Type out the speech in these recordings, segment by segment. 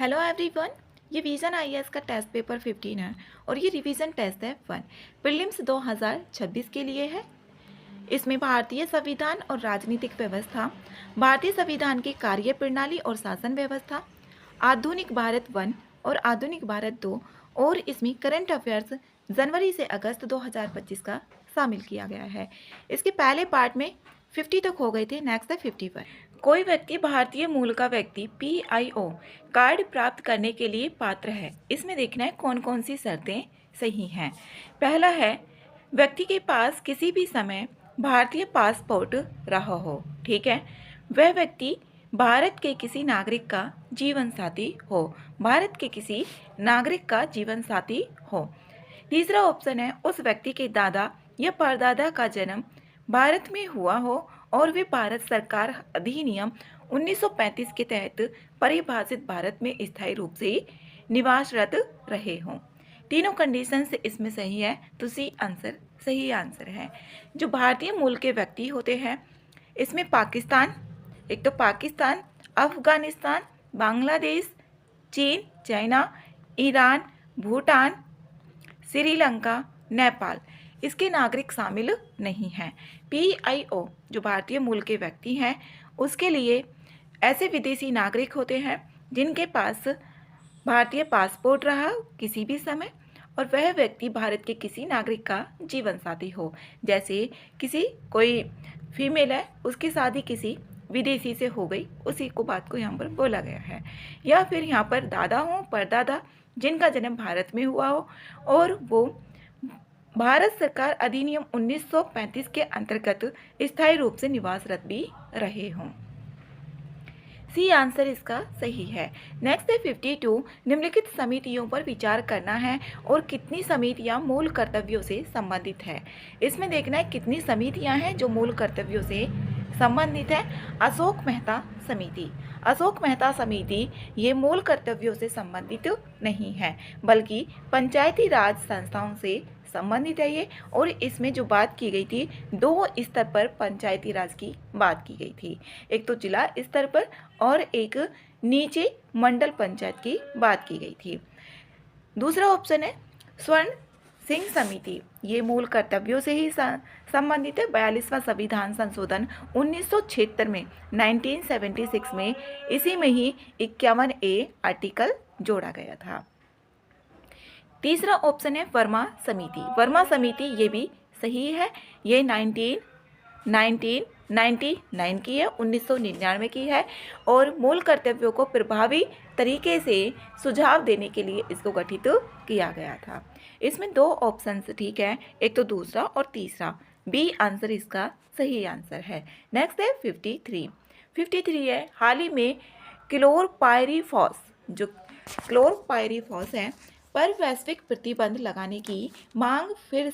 Hello everyone, ये vision IAS का test paper 15 है और ये रिवीजन टेस्ट है 1 प्रीलिम्स 2026 के लिए है। इसमें भारतीय संविधान और राजनीतिक व्यवस्था, भारतीय संविधान की कार्य प्रणाली और शासन व्यवस्था, आधुनिक भारत 1 और आधुनिक भारत 2 और इसमें करंट अफेयर्स जनवरी से अगस्त 2025 का शामिल किया गया है। इसके पहले पार्ट में 50 तक हो गए थे, नेक्स्ट है 51। कोई व्यक्ति भारतीय मूल का व्यक्ति PIO कार्ड प्राप्त करने के लिए पात्र है। इसमें देखना है कौन कौन सी शर्तें सही हैं। पहला है व्यक्ति के पास किसी भी समय भारतीय पासपोर्ट रहा हो, ठीक है। वह व्यक्ति भारत के किसी नागरिक का जीवन साथी हो, भारत के किसी नागरिक का जीवन साथी हो। तीसरा ऑप्शन है उस व्यक्ति के दादा या परदादा का जन्म भारत में हुआ हो और वे भारत सरकार अधिनियम 1935 के तहत परिभाषित भारत में स्थायी रूप से निवासरत रहे हों। तीनों कंडीशंस इसमें सही है, तो सी आंसर सही आंसर है। जो भारतीय मूल के व्यक्ति होते हैं इसमें पाकिस्तान, एक तो पाकिस्तान, अफगानिस्तान, बांग्लादेश, चीन, चाइना, ईरान, भूटान, श्रीलंका, नेपाल, इसके नागरिक शामिल नहीं हैं। PIO जो भारतीय मूल के व्यक्ति हैं उसके लिए ऐसे विदेशी नागरिक होते हैं जिनके पास भारतीय पासपोर्ट रहा किसी भी समय और वह व्यक्ति भारत के किसी नागरिक का जीवन साथी हो। जैसे कोई फीमेल है, उसकी शादी किसी विदेशी से हो गई, उसी को बात को यहाँ पर बोला गया है। या फिर यहाँ पर दादा हो, परदादा जिनका जन्म भारत में हुआ हो और वो भारत सरकार अधिनियम 1935 के अंतर्गत स्थायी रूप से निवासरत भी रहे हों। सी आंसर इसका सही है। नेक्स्ट है 52, निम्नलिखित समितियों पर विचार करना है और कितनी समितियां मूल कर्तव्यों से संबंधित है। इसमें देखना है कितनी समितियां हैं जो मूल कर्तव्यों से संबंधित है। अशोक मेहता समिति, अशोक मेहता समिति ये मूल कर्तव्यों से संबंधित नहीं है बल्कि पंचायती राज संस्थाओं से संबंधित है ये। और इसमें जो बात की गई थी 2 स्तर पर पंचायती राज की बात की गई थी, एक तो जिला स्तर पर और एक नीचे मंडल पंचायत की बात की गई थी। दूसरा ऑप्शन है स्वर्ण सिंह समिति, ये मूल कर्तव्यों से ही संबंधित है। 42वां संविधान संशोधन 1976 में 1976 में इसी में ही 51A आर्टिकल जोड़ा गया था। तीसरा ऑप्शन है वर्मा समिति, वर्मा समिति ये भी सही है, ये 1999 की है, 1999 की है और मूल कर्तव्यों को प्रभावी तरीके से सुझाव देने के लिए इसको गठित किया गया था। इसमें 2 ऑप्शंस ठीक है, एक तो दूसरा और तीसरा। बी आंसर इसका सही आंसर है। नेक्स्ट है 53 है हाल ही में क्लोरपायरीफॉस, जो क्लोरपायरीफॉस है पर वैश्विक प्रतिबंध लगाने की मांग फिर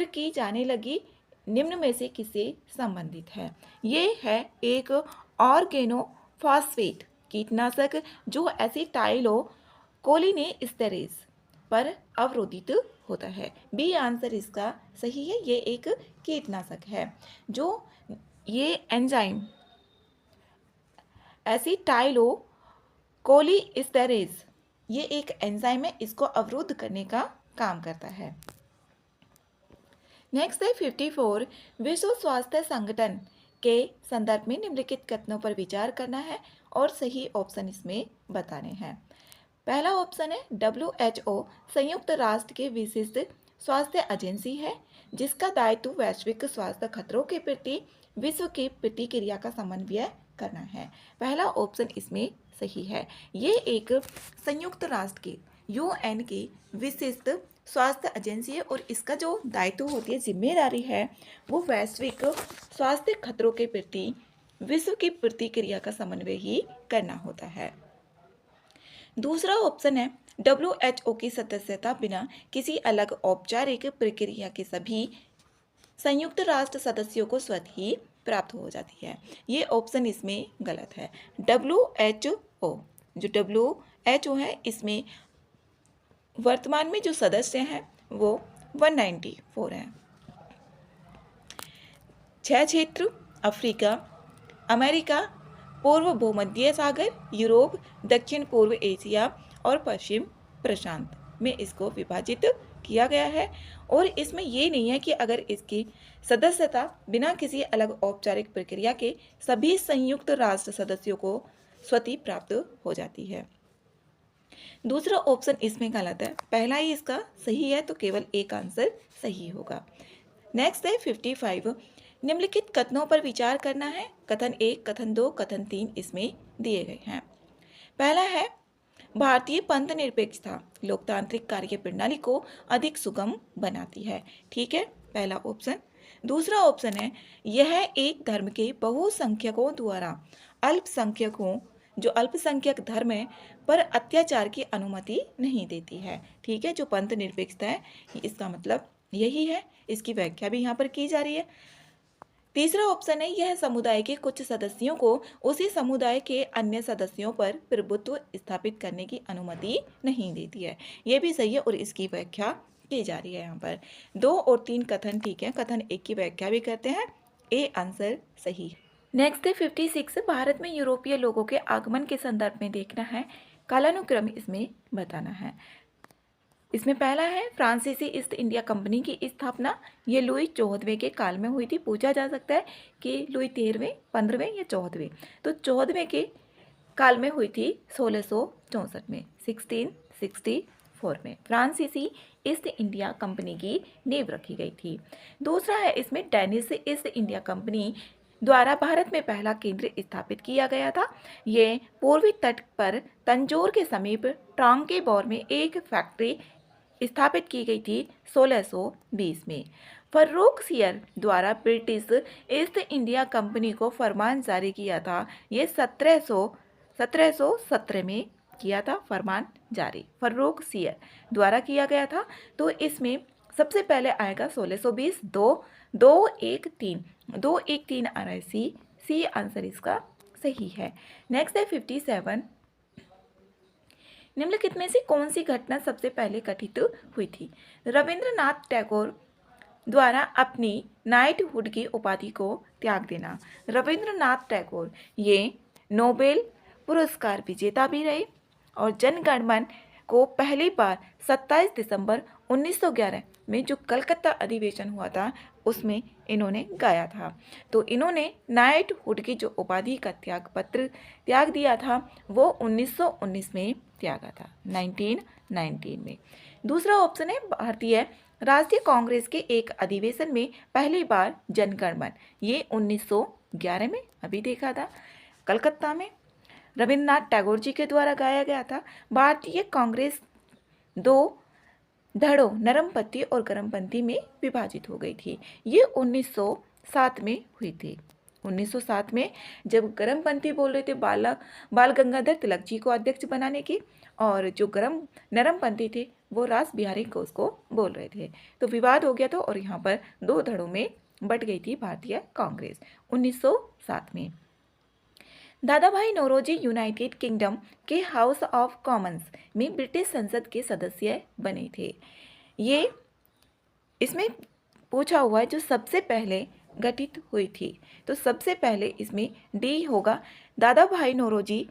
की जाने लगी, निम्न में से किससे संबंधित है। ये है एक ऑर्गेनोफॉस्फेट कीटनाशक जो एसिटाइलोकोलिनेस्टेरेज पर अवरोधित होता है। बी आंसर इसका सही है, ये एक कीटनाशक है जो ये एंजाइम एसिटाइलोकोलिनेस्टेरेज ये एक एंजाइम है, इसको अवरुद्ध करने का काम करता है। नेक्स्ट है 54, विश्व स्वास्थ्य संगठन के संदर्भ में निम्नलिखित कथनों पर विचार करना है और सही ऑप्शन इसमें बताने हैं। पहला ऑप्शन है WHO संयुक्त राष्ट्र के विशिष्ट स्वास्थ्य एजेंसी है जिसका दायित्व वैश्विक स्वास्थ्य खतरों के प्रति विश्व की प्रतिक्रिया का समन्वय करना है। पहला ऑप्शन इसमें सही है, ये एक संयुक्त राष्ट्र के UN की विशिष्ट स्वास्थ्य एजेंसी है और इसका जो दायित्व होती है, जिम्मेदारी है, वो वैश्विक स्वास्थ्य खतरों के प्रति विश्व की प्रतिक्रिया का समन्वय ही करना होता है। दूसरा ऑप्शन है WHO की सदस्यता बिना किसी अलग औपचारिक प्रक्रिया के सभी संयुक्त राष्ट्र सदस्यों को स्वतः ही प्राप्त हो जाती है। ये ऑप्शन इसमें गलत है। WHO जो WHO है इसमें वर्तमान में जो सदस्य हैं वो 194 हैं। 6 क्षेत्र अफ्रीका, अमेरिका, पूर्व भूमध्य सागर, यूरोप, दक्षिण पूर्व एशिया और पश्चिम प्रशांत में इसको विभाजित किया गया है। और इसमें ये नहीं है कि अगर इसकी सदस्यता बिना किसी अलग औपचारिक प्रक्रिया के सभी संयुक्त राष्ट्र सदस्यों को स्वतः प्राप्त हो जाती है। दूसरा ऑप्शन इसमें गलत है, पहला ही इसका सही है, तो केवल एक आंसर सही होगा। नेक्स्ट है 55। निम्नलिखित कथनों पर विचार करना है। कथन 1, कथन 2, कथन 3 इसमें दिए गए हैं। पहला है भारतीय पंथ निरपेक्षता लोकतांत्रिक कार्य प्रणाली को अधिक सुगम बनाती है। ठीक है, पहला ऑप्शन। दूसरा ऑप्शन है यह एक धर्म के बहुसंख्यकों द्वारा अल्पसंख्यकों जो अल्पसंख्यक धर्म है पर अत्याचार की अनुमति नहीं देती है। ठीक है, जो पंथ निरपेक्षता है इसका मतलब यही है, इसकी व्याख्या भी यहाँ पर की जा रही है। तीसरा ऑप्शन है यह समुदाय के कुछ सदस्यों को उसी समुदाय के अन्य सदस्यों पर प्रभुत्व स्थापित करने की अनुमति नहीं देती है। यह भी सही है और इसकी व्याख्या की जा रही है यहाँ पर। 2 और 3 कथन ठीक है, कथन 1 की व्याख्या भी करते हैं। ए आंसर सही। नेक्स्ट है 56। भारत में यूरोपीय लोगों के आगमन के संदर्भ में देखना है, कालानुक्रम इसमें बताना है। इसमें पहला है फ्रांसीसी ईस्ट इंडिया कंपनी की स्थापना, ये लुई 14वें के काल में हुई थी। पूछा जा सकता है कि लुई 13वें, 15वें या 14वें, तो 14वें के काल में हुई थी 1664 में, 1664 में फ्रांसीसी ईस्ट इंडिया कंपनी की नींव रखी गई थी। दूसरा है इसमें डेनिश ईस्ट इंडिया कंपनी द्वारा भारत में पहला केंद्र स्थापित किया गया था। ये पूर्वी तट पर तंजौर के समीप ट्रांकेबोर में एक फैक्ट्री स्थापित की गई थी 1620 में। फर्रुखसियर द्वारा ब्रिटिश ईस्ट इंडिया कंपनी को फरमान जारी किया था, ये 1717 में किया था फरमान जारी, फर्रुखसियर द्वारा किया गया था। तो इसमें सबसे पहले आएगा 1620, 213 आ रहा है सी आंसर इसका सही है। नेक्स्ट है 57। निम्नलिखित में से कौन सी घटना सबसे पहले घटित हुई थी? रविंद्रनाथ टैगोर द्वारा अपनी नाइटहुड की उपाधि को त्याग देना। रविंद्रनाथ टैगोर ये नोबेल पुरस्कार विजेता भी रहे और जनगण मन को पहली बार 27 दिसंबर 1911 में जो कलकत्ता अधिवेशन हुआ था उसमें इन्होंने गाया था। तो इन्होंने नाइटहुड की जो उपाधि का त्याग दिया था वो 1919 में त्यागा था, 1919 में। दूसरा ऑप्शन है भारतीय राष्ट्रीय कांग्रेस के एक अधिवेशन में पहली बार जनगण मन, ये 1911 में अभी देखा था कलकत्ता में, रविंद्रनाथ टैगोर जी के द्वारा गाया गया था। भारतीय कांग्रेस 2 धड़ों नरमपंथी और गरमपंथी में विभाजित हो गई थी, ये 1907 में हुई थी। 1907 में जब गरमपंथी बोल रहे थे बाल गंगाधर तिलक जी को अध्यक्ष बनाने की, और जो नरमपंथी थे वो रास बिहारी घोष को बोल रहे थे, तो विवाद हो गया था और यहाँ पर 2 धड़ों में बट गई थी भारतीय कांग्रेस 1907 में। दादा भाई नौरोजी यूनाइटेड किंगडम के हाउस ऑफ कॉमन्स में ब्रिटिश संसद के सदस्य बने थे। ये इसमें पूछा हुआ है जो सबसे पहले गठित हुई थी, तो सबसे पहले इसमें डी होगा। दादा भाई नौरोजी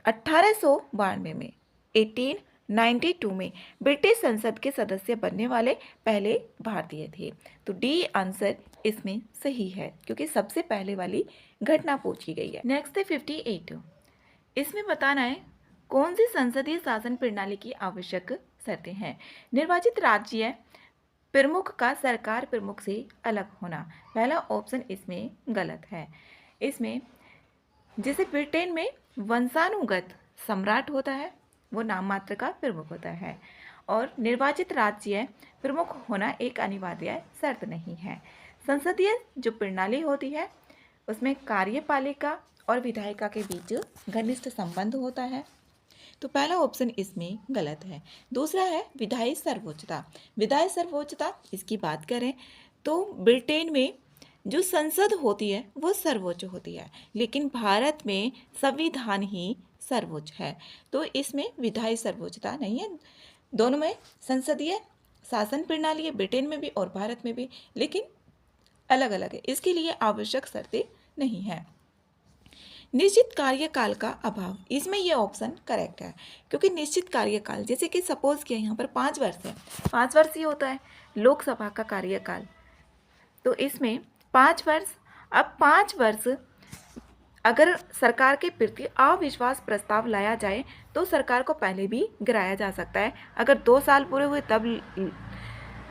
1892 में 1892 में ब्रिटिश संसद के सदस्य बनने वाले पहले भारतीय थे, तो डी आंसर इसमें सही है क्योंकि सबसे पहले वाली घटना पूछी गई है। नेक्स्ट है 58। इसमें बताना है कौन सी संसदीय शासन प्रणाली की आवश्यक शर्तें हैं। निर्वाचित राज्य प्रमुख का सरकार प्रमुख से अलग होना, पहला ऑप्शन इसमें गलत है। इसमें जैसे ब्रिटेन में वंशानुगत सम्राट होता है वो नाम मात्र का प्रमुख होता है, और निर्वाचित राज्य प्रमुख होना एक अनिवार्य शर्त नहीं है। संसदीय जो प्रणाली होती है उसमें कार्यपालिका और विधायिका के बीच घनिष्ठ संबंध होता है, तो पहला ऑप्शन इसमें गलत है। दूसरा है विधायी सर्वोच्चता। विधायी सर्वोच्चता इसकी बात करें तो ब्रिटेन में जो संसद होती है वो सर्वोच्च होती है, लेकिन भारत में संविधान ही सर्वोच्च है, तो इसमें विधायी सर्वोच्चता नहीं है। दोनों में संसदीय शासन प्रणाली है, ब्रिटेन में भी और भारत में भी, लेकिन अलग अलग है, इसके लिए आवश्यक शर्तें नहीं है। निश्चित कार्यकाल का अभाव, इसमें ये ऑप्शन करेक्ट है, क्योंकि निश्चित कार्यकाल जैसे कि सपोज किया यहाँ पर 5 वर्ष है, 5 वर्ष ही होता है लोकसभा का कार्यकाल, तो इसमें 5 वर्ष। अब 5 वर्ष अगर सरकार के प्रति अविश्वास प्रस्ताव लाया जाए तो सरकार को पहले भी गिराया जा सकता है। अगर 2 साल पूरे हुए तब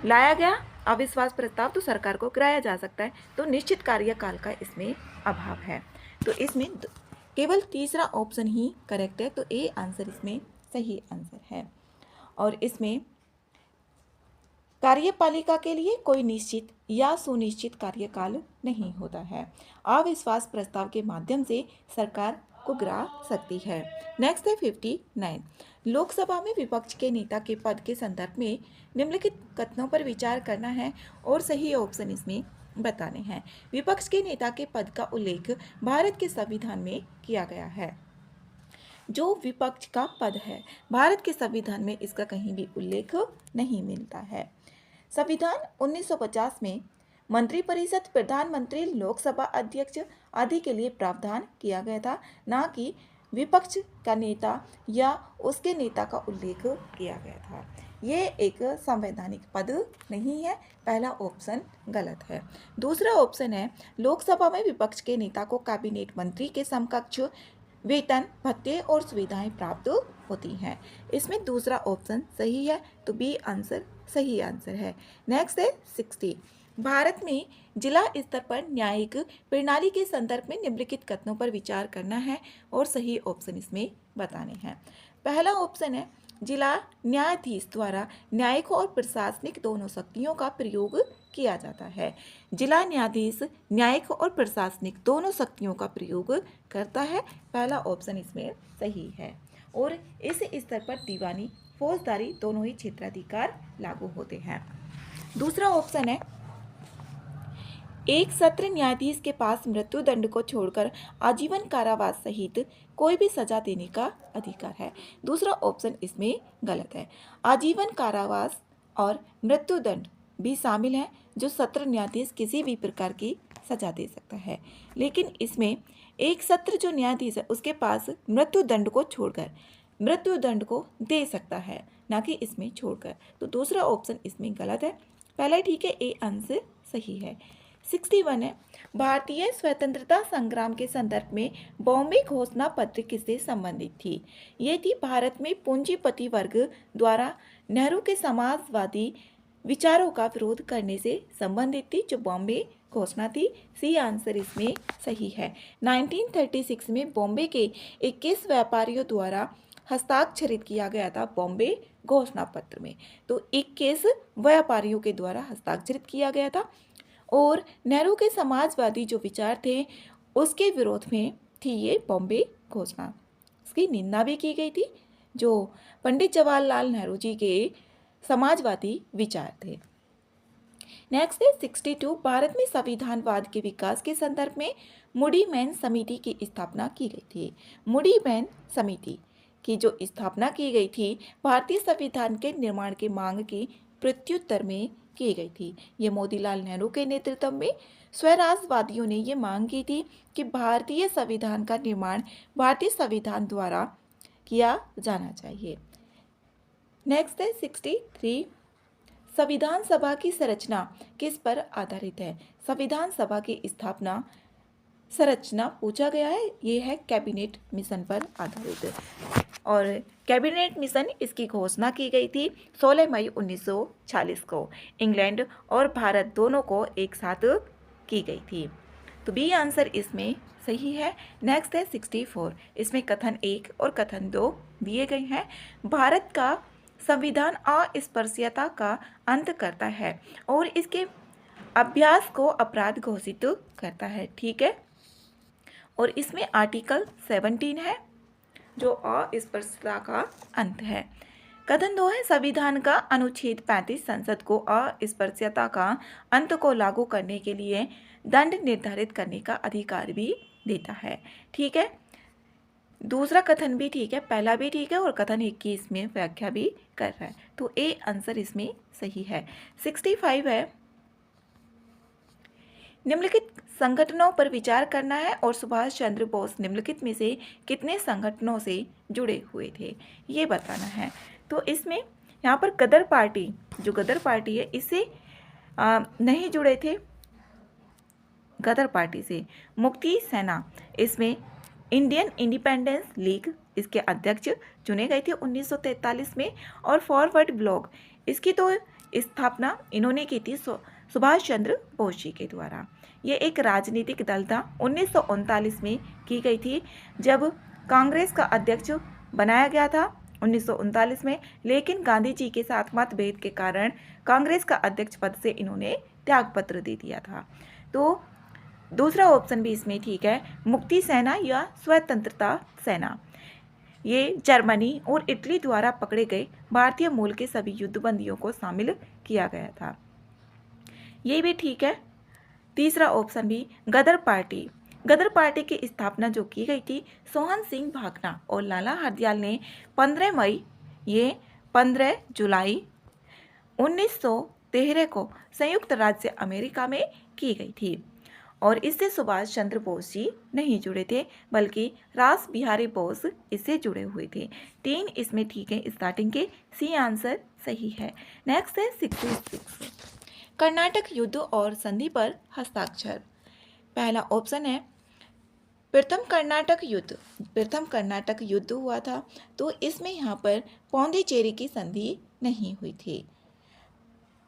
लाया गया अविश्वास प्रस्ताव तो सरकार को गिराया जा सकता है। तो निश्चित कार्यकाल का इसमें अभाव है, तो इसमें केवल तीसरा ऑप्शन ही करेक्ट है, तो ए आंसर इसमें सही आंसर है। और इसमें कार्यपालिका के लिए कोई निश्चित या सुनिश्चित कार्यकाल नहीं होता है, अविश्वास प्रस्ताव के माध्यम से सरकार को गिरा सकती है। नेक्स्ट है 59, लोकसभा में विपक्ष के नेता के पद के संदर्भ में निम्नलिखित कथनों पर विचार करना है और सही ऑप्शन इसमें बताने हैं। विपक्ष के नेता के पद का उल्लेख भारत के संविधान में किया गया है। जो विपक्ष का पद है भारत के संविधान में इसका कहीं भी उल्लेख नहीं मिलता है। संविधान 1950 में मंत्रिपरिषद, प्रधानमंत्री, लोकसभा अध्यक्ष आदि के लिए प्रावधान किया गया था, ना कि विपक्ष का नेता या उसके नेता का उल्लेख किया गया था। ये एक संवैधानिक पद नहीं है, पहला ऑप्शन गलत है। दूसरा ऑप्शन है लोकसभा में विपक्ष के नेता को कैबिनेट मंत्री के समकक्ष वेतन, भत्ते और सुविधाएं प्राप्त होती हैं। इसमें दूसरा ऑप्शन सही है, तो बी आंसर सही आंसर है। नेक्स्ट है 60, भारत में जिला स्तर पर न्यायिक प्रणाली के संदर्भ में निम्नलिखित कथनों पर विचार करना है और सही ऑप्शन इसमें बताने हैं। पहला ऑप्शन है जिला न्यायाधीश द्वारा न्यायिक और प्रशासनिक दोनों शक्तियों का प्रयोग किया जाता है। जिला न्यायाधीश न्यायिक और प्रशासनिक दोनों शक्तियों का प्रयोग करता है, पहला ऑप्शन इसमें सही है। और इस स्तर पर दीवानी, फौजदारी दोनों ही क्षेत्राधिकार लागू होते हैं। दूसरा ऑप्शन है एक सत्र न्यायाधीश के पास मृत्यु दंड को छोड़कर आजीवन कारावास सहित कोई भी सजा देने का अधिकार है। दूसरा ऑप्शन इसमें गलत है। आजीवन कारावास और मृत्यु दंड भी शामिल है जो सत्र न्यायाधीश किसी भी प्रकार की सजा दे सकता है, लेकिन इसमें एक सत्र जो न्यायाधीश है उसके पास मृत्यु दंड को छोड़कर मृत्यु दंड को दे सकता है, ना कि इसमें छोड़कर। तो दूसरा ऑप्शन इसमें गलत है, पहला ठीक है, ए आंसर सही है। 61 है भारतीय स्वतंत्रता संग्राम के संदर्भ में बॉम्बे घोषणा पत्र किससे संबंधित थी? ये थी भारत में पूंजीपति वर्ग द्वारा नेहरू के समाजवादी विचारों का विरोध करने से संबंधित थी, जो बॉम्बे घोषणा थी। सी आंसर इसमें सही है। 1936 में बॉम्बे के 21 व्यापारियों द्वारा हस्ताक्षरित किया गया था बॉम्बे घोषणा पत्र में, तो 21 व्यापारियों के द्वारा हस्ताक्षरित किया गया था और नेहरू के समाजवादी जो विचार थे उसके विरोध में थी ये बॉम्बे घोषणा। इसकी निंदा भी की गई थी, जो पंडित जवाहरलाल नेहरू जी के समाजवादी विचार थे। नेक्स्ट है 62, भारत में संविधानवाद के विकास के संदर्भ में मूडी मैन समिति की स्थापना की गई थी। मूडी मैन समिति की जो स्थापना की गई थी भारतीय संविधान के निर्माण की मांग की प्रत्युत्तर में की गई थी। ये मोतीलाल नेहरू के नेतृत्व में स्वराजवादियों ने ये मांग की थी कि भारतीय संविधान का निर्माण भारतीय संविधान द्वारा किया जाना चाहिए। नेक्स्ट है 63, संविधान सभा की संरचना किस पर आधारित है? संविधान सभा की स्थापना संरचना पूछा गया है, ये है कैबिनेट मिशन पर आधारित है और कैबिनेट मिशन इसकी घोषणा की गई थी 16 मई 1946 को। इंग्लैंड और भारत दोनों को एक साथ की गई थी, तो बी आंसर इसमें सही है। नेक्स्ट है 64, इसमें कथन 1 और कथन 2 दिए गए हैं। भारत का संविधान अस्पृश्यता का अंत करता है और इसके अभ्यास को अपराध घोषित करता है, ठीक है। और इसमें आर्टिकल 17 है जो अस्पृश्यता का अंत है। कथन 2 है संविधान का अनुच्छेद 35 संसद को अस्पृश्यता का अंत को लागू करने के लिए दंड निर्धारित करने का अधिकार भी देता है, ठीक है। दूसरा कथन भी ठीक है, पहला भी ठीक है और कथन 1 की इसमें व्याख्या भी कर रहा है, तो ए आंसर इसमें सही है। 65 है निम्नलिखित संगठनों पर विचार करना है और सुभाष चंद्र बोस निम्नलिखित में से कितने संगठनों से जुड़े हुए थे ये बताना है। तो इसमें यहाँ पर गदर पार्टी, जो गदर पार्टी है इससे नहीं जुड़े थे गदर पार्टी से। मुक्ति सेना, इसमें इंडियन इंडिपेंडेंस लीग, इसके अध्यक्ष चुने गए थे 1943 में। और फॉरवर्ड ब्लॉक, इसकी तो स्थापना इन्होंने की थी सुभाष चंद्र बोस जी के द्वारा। ये एक राजनीतिक दल था, 1939 में की गई थी जब कांग्रेस का अध्यक्ष बनाया गया था 1939 में, लेकिन गांधी जी के साथ मतभेद के कारण कांग्रेस का अध्यक्ष पद से इन्होंने त्यागपत्र दे दिया था। तो दूसरा ऑप्शन भी इसमें ठीक है, मुक्ति सेना या स्वतंत्रता सेना। ये जर्मनी और इटली द्वारा पकड़े गए भारतीय मूल के सभी युद्धबंदियों को शामिल किया गया था, ये भी ठीक है। तीसरा ऑप्शन भी गदर पार्टी। गदर पार्टी की स्थापना जो की गई थी सोहन सिंह भाकना और लाला हरदयाल ने 15 मई ये 15 जुलाई 1913 को संयुक्त राज्य अमेरिका में की गई थी। और इससे सुभाष चंद्र बोस जी नहीं जुड़े थे, बल्कि रास बिहारी बोस इससे जुड़े हुए थे। 3 इसमें ठीक है, स्टार्टिंग के सी आंसर सही है। नेक्स्ट है 66, कर्नाटक युद्ध और संधि पर हस्ताक्षर। पहला ऑप्शन है प्रथम कर्नाटक युद्ध हुआ था, तो इसमें यहाँ पर पौंडीचेरी की संधि नहीं हुई थी।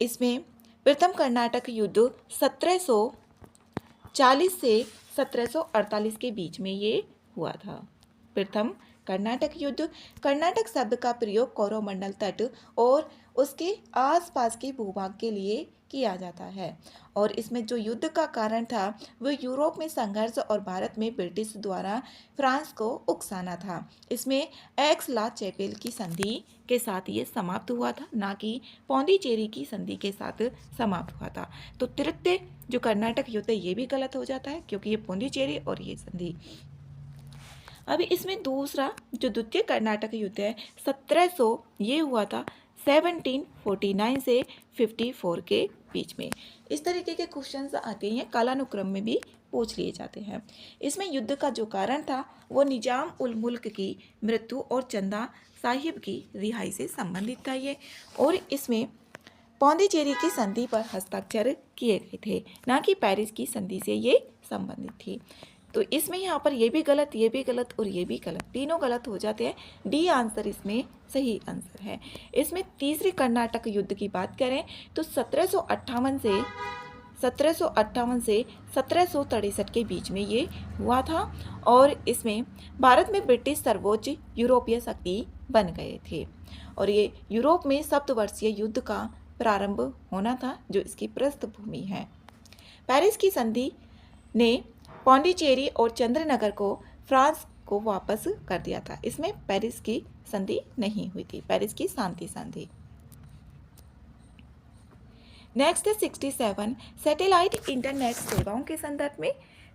इसमें प्रथम कर्नाटक युद्ध 1740 से 1748 के बीच में ये हुआ था। प्रथम कर्नाटक युद्ध। कर्नाटक शब्द का प्रयोग कोरोमंडल तट और उसके आसपास के भूभाग के लिए किया जाता है। और इसमें जो युद्ध का कारण था वो यूरोप में संघर्ष और भारत में ब्रिटिश द्वारा फ्रांस को उकसाना था। इसमें एक्स ला चैपेल की संधि के साथ ये समाप्त हुआ था, ना कि पौंडीचेरी की संधि के साथ समाप्त हुआ था। तो तृतीय जो कर्नाटक युद्ध है ये भी गलत हो जाता है, क्योंकि ये पौंडीचेरी और ये संधि। अभी इसमें दूसरा जो द्वितीय कर्नाटक युद्ध है 1700 ये हुआ था 1749 से 54 के बीच में। इस तरीके के क्वेश्चंस आते हैं, कालानुक्रम में भी पूछ लिए जाते हैं। इसमें युद्ध का जो कारण था वो निजाम उल मुल्क की मृत्यु और चंदा साहिब की रिहाई से संबंधित था ये। और इसमें पौंडीचेरी की संधि पर हस्ताक्षर किए गए थे, ना कि पेरिस की संधि से ये संबंधित थी। तो इसमें यहाँ पर ये भी गलत और ये भी गलत, तीनों गलत हो जाते हैं। डी आंसर इसमें सही आंसर है। इसमें तीसरी कर्नाटक युद्ध की बात करें तो 1758 से 1763 के बीच में ये हुआ था। और इसमें भारत में ब्रिटिश सर्वोच्च यूरोपीय शक्ति बन गए थे और ये यूरोप में सप्तवर्षीय युद्ध का प्रारंभ होना था, जो इसकी पृष्ठभूमि है। पेरिस की संधि ने पौंडीचेरी और चंद्रनगर को फ्रांस को वापस कर दिया था। इसमें पेरिस की संधि नहीं हुई थी, पेरिस की शांति संधि। नेक्स्ट है 67, सैटेलाइट इंटरनेट सेवाओं के संदर्भ में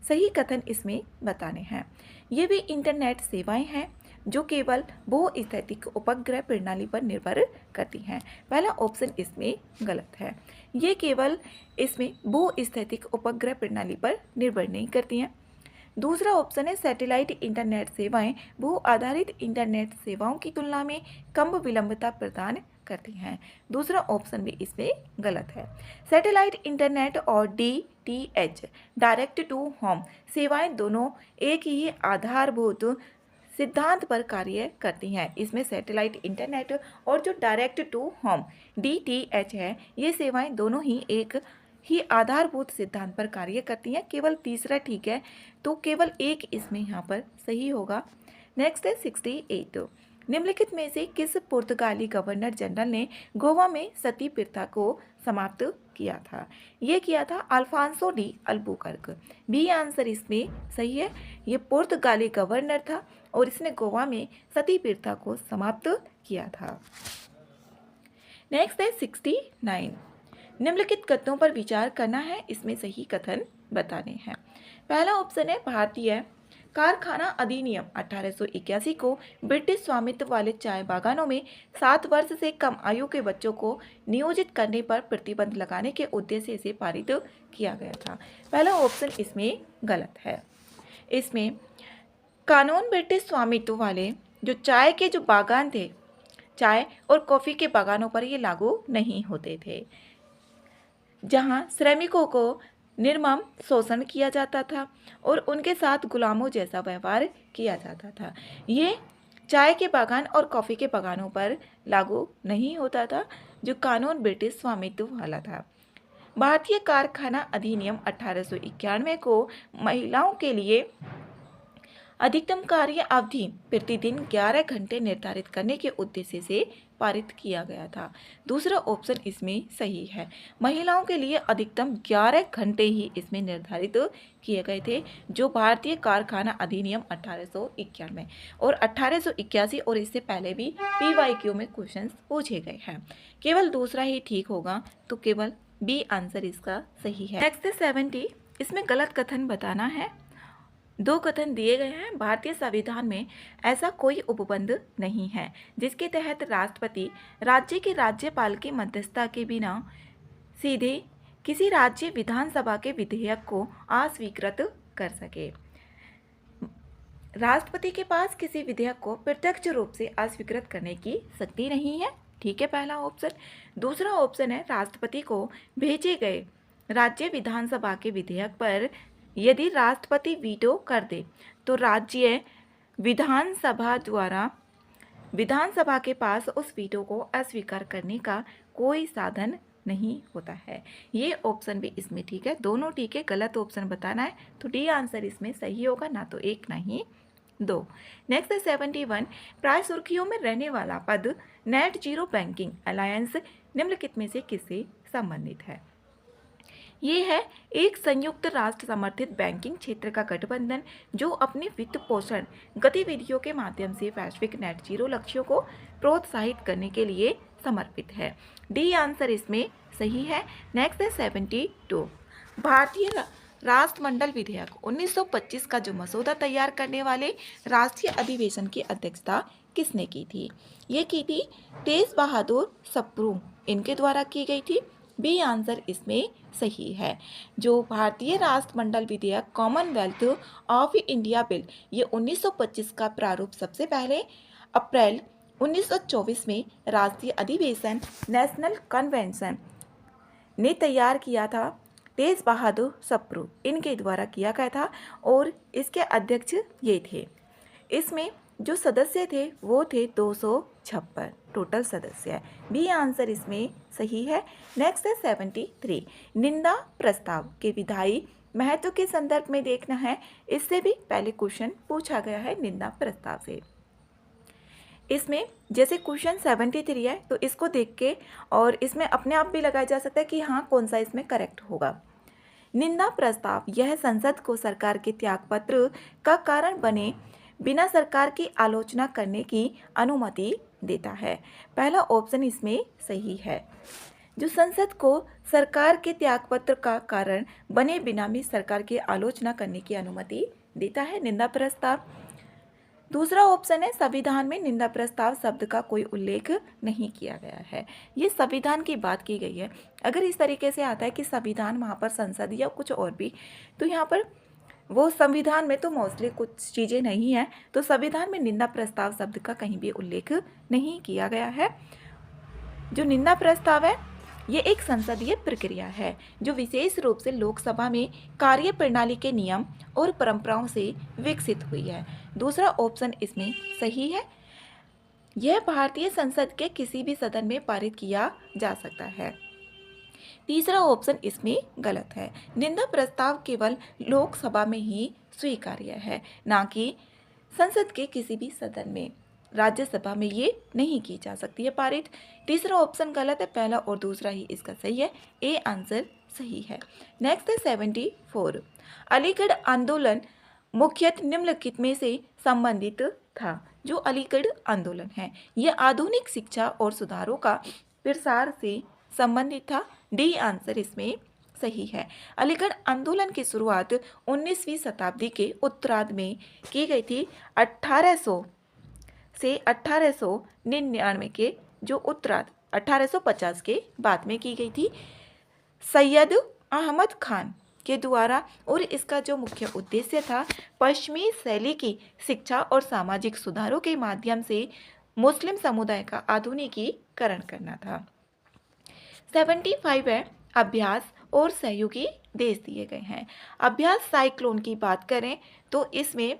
सही कथन इसमें बताने हैं। ये भी इंटरनेट सेवाएं हैं जो केवल भू-स्थैतिक उपग्रह प्रणाली पर निर्भर करती हैं। पहला ऑप्शन इसमें गलत है, ये केवल इसमें भू-स्थैतिक उपग्रह प्रणाली पर निर्भर नहीं करती हैं। दूसरा ऑप्शन है सैटेलाइट इंटरनेट सेवाएं भू आधारित इंटरनेट सेवाओं की तुलना में कम विलंबता प्रदान करती हैं। दूसरा ऑप्शन भी इसमें गलत है। सैटेलाइट इंटरनेट और DTH डायरेक्ट टू होम सेवाएं दोनों एक ही आधारभूत सिद्धांत पर कार्य करती हैं। इसमें सैटेलाइट इंटरनेट और जो डायरेक्ट टू होम DTH है, ये सेवाएं दोनों ही एक ही आधारभूत सिद्धांत पर कार्य करती हैं। केवल तीसरा ठीक है, तो केवल एक इसमें यहाँ पर सही होगा। नेक्स्ट है 68, निम्नलिखित में से किस पुर्तगाली गवर्नर जनरल ने गोवा में सती प्रथा को समाप्त किया था? ये किया था Alfonso de Albuquerque. B answer इसमें सही है, ये पुर्तगाली गवर्नर था और इसने गोवा में सती प्रथा को समाप्त किया था। नेक्स्ट है 69, निम्नलिखित कथनों पर विचार करना है, इसमें सही कथन बताने हैं। पहला ऑप्शन है भारतीय कारखाना अधिनियम 1881 को ब्रिटिश स्वामित्व वाले चाय बागानों में 7 वर्ष से कम आयु के बच्चों को नियोजित करने पर प्रतिबंध लगाने के उद्देश्य से इसे पारित किया गया था। पहला ऑप्शन इसमें गलत है। इसमें कानून ब्रिटिश स्वामित्व वाले जो चाय के जो बागान थे, चाय और कॉफ़ी के बागानों पर ये लागू नहीं होते थे, जहां श्रमिकों को निर्मम शोषण किया जाता था और उनके साथ गुलामों जैसा व्यवहार किया जाता था। ये चाय के बागान और कॉफ़ी के बागानों पर लागू नहीं होता था, जो कानून ब्रिटिश स्वामित्व वाला था। भारतीय कारखाना अधिनियम 1891 को महिलाओं के लिए अधिकतम कार्य अवधि प्रतिदिन 11 घंटे निर्धारित करने के उद्देश्य से पारित किया गया था। दूसरा ऑप्शन इसमें सही है। महिलाओं के लिए अधिकतम 11 घंटे ही इसमें निर्धारित किए गए थे, जो भारतीय कारखाना अधिनियम 1891 और 1881 और इससे पहले भी PYQ में क्वेश्चंस पूछे गए हैं। केवल दूसरा ही ठीक होगा, तो केवल बी आंसर इसका सही है। नेक्स्ट 70, इसमें गलत कथन बताना है। 2 कथन दिए गए हैं। भारतीय संविधान में ऐसा कोई उपबंध नहीं है जिसके तहत राष्ट्रपति राज्य के राज्यपाल की मध्यस्थता के बिना सीधे किसी राज्य विधानसभा के विधेयक को अस्वीकृत कर सके। राष्ट्रपति के पास किसी विधेयक को प्रत्यक्ष रूप से अस्वीकृत करने की शक्ति नहीं है। ठीक है, पहला ऑप्शन। दूसरा ऑप्शन है राष्ट्रपति को भेजे गए राज्य विधानसभा के विधेयक पर यदि राष्ट्रपति वीटो कर दे तो राज्य विधानसभा द्वारा विधानसभा के पास उस वीटो को अस्वीकार करने का कोई साधन नहीं होता है। ये ऑप्शन भी इसमें ठीक है। दोनों ठीक है, गलत ऑप्शन बताना है, तो डी आंसर इसमें सही होगा, ना तो 1 ना ही 2। नेक्स्ट 71, प्राय सुर्खियों में रहने वाला पद नेट जीरो बैंकिंग अलायंस निम्नलिखित में से किससे संबंधित है? ये है एक संयुक्त राष्ट्र समर्थित बैंकिंग क्षेत्र का गठबंधन जो अपनी वित्त पोषण गतिविधियों के माध्यम से वैश्विक नेट जीरो लक्ष्यों को प्रोत्साहित करने के लिए समर्पित है। डी आंसर इसमें सही है। नेक्स्ट है 72, भारतीय राष्ट्रमंडल विधेयक 1925 का जो मसौदा तैयार करने वाले राष्ट्रीय अधिवेशन की अध्यक्षता किसने की थी? ये की थी तेज बहादुर सप्रू, इनके द्वारा की गई थी। बी आंसर इसमें सही है। जो भारतीय राष्ट्रमंडल विधेयक कॉमनवेल्थ ऑफ इंडिया बिल, ये 1925 का प्रारूप सबसे पहले अप्रैल 1924 में राष्ट्रीय अधिवेशन नेशनल कन्वेंशन ने तैयार किया था। तेज बहादुर सप्रू, इनके द्वारा किया गया था और इसके अध्यक्ष ये थे। इसमें जो सदस्य थे वो थे 256 टोटल सदस्य है। बी आंसर इसमें सही है। नेक्स्ट है 73, निंदा प्रस्ताव के विधायी महत्व के संदर्भ में देखना है। इससे भी पहले क्वेश्चन पूछा गया है निंदा प्रस्ताव से। इसमें जैसे क्वेश्चन 73 है तो इसको देख के और इसमें अपने आप भी लगाया जा सकता है कि हाँ कौन सा इसमें करेक्ट होगा। निंदा प्रस्ताव यह संसद को सरकार के त्यागपत्र का कारण बने बिना सरकार की आलोचना करने की अनुमति देता है। पहला ऑप्शन इसमें सही है। जो संसद को सरकार के त्यागपत्र का कारण बने बिना भी सरकार की आलोचना करने की अनुमति देता है निंदा प्रस्ताव। दूसरा ऑप्शन है संविधान में निंदा प्रस्ताव शब्द का कोई उल्लेख नहीं किया गया है। ये संविधान की बात की गई है। अगर इस तरीके से आता है कि संविधान वहाँ पर संसद या कुछ और भी, तो यहाँ पर वो संविधान में तो मोस्टली कुछ चीज़ें नहीं है, तो संविधान में निंदा प्रस्ताव शब्द का कहीं भी उल्लेख नहीं किया गया है। जो निंदा प्रस्ताव है ये एक संसदीय प्रक्रिया है जो विशेष रूप से लोकसभा में कार्य प्रणाली के नियम और परंपराओं से विकसित हुई है। दूसरा ऑप्शन इसमें सही है। यह भारतीय संसद के किसी भी सदन में पारित किया जा सकता है। तीसरा ऑप्शन इसमें गलत है। निंदा प्रस्ताव केवल लोकसभा में ही स्वीकार्य है, ना कि संसद के किसी भी सदन में। राज्यसभा में ये नहीं की जा सकती है पारित। तीसरा ऑप्शन गलत है, पहला और दूसरा ही इसका सही है। ए आंसर सही है। नेक्स्ट है 74, अलीगढ़ आंदोलन मुख्यतः निम्नलिखित में से संबंधित था। जो अलीगढ़ आंदोलन है यह आधुनिक शिक्षा और सुधारों का प्रसार से संबंधित था। डी आंसर इसमें सही है। अलीगढ़ आंदोलन की शुरुआत 19वीं शताब्दी के उत्तरार्ध में की गई थी। 1800 से 1899 के जो उत्तरार्ध 1850 के बाद में की गई थी सैयद अहमद खान के द्वारा, और इसका जो मुख्य उद्देश्य था पश्चिमी शैली की शिक्षा और सामाजिक सुधारों के माध्यम से मुस्लिम समुदाय का आधुनिकीकरण करना था। 75 है अभ्यास और सहयोगी देश दिए गए हैं। अभ्यास साइक्लोन की बात करें तो इसमें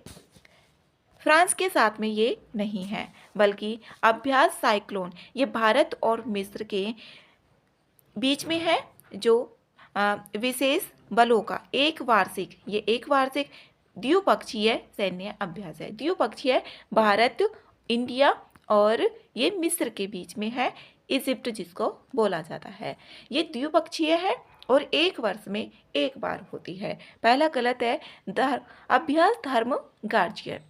फ्रांस के साथ में ये नहीं है, बल्कि अभ्यास साइक्लोन ये भारत और मिस्र के बीच में है, जो विशेष बलों का एक वार्षिक द्विपक्षीय सैन्य अभ्यास है। द्विपक्षीय भारत, इंडिया और ये मिस्र के बीच में है, इजिप्ट जिसको बोला जाता है। ये द्विपक्षीय है और एक वर्ष में एक बार होती है। पहला गलत है। अभ्यास धर्म गार्जियन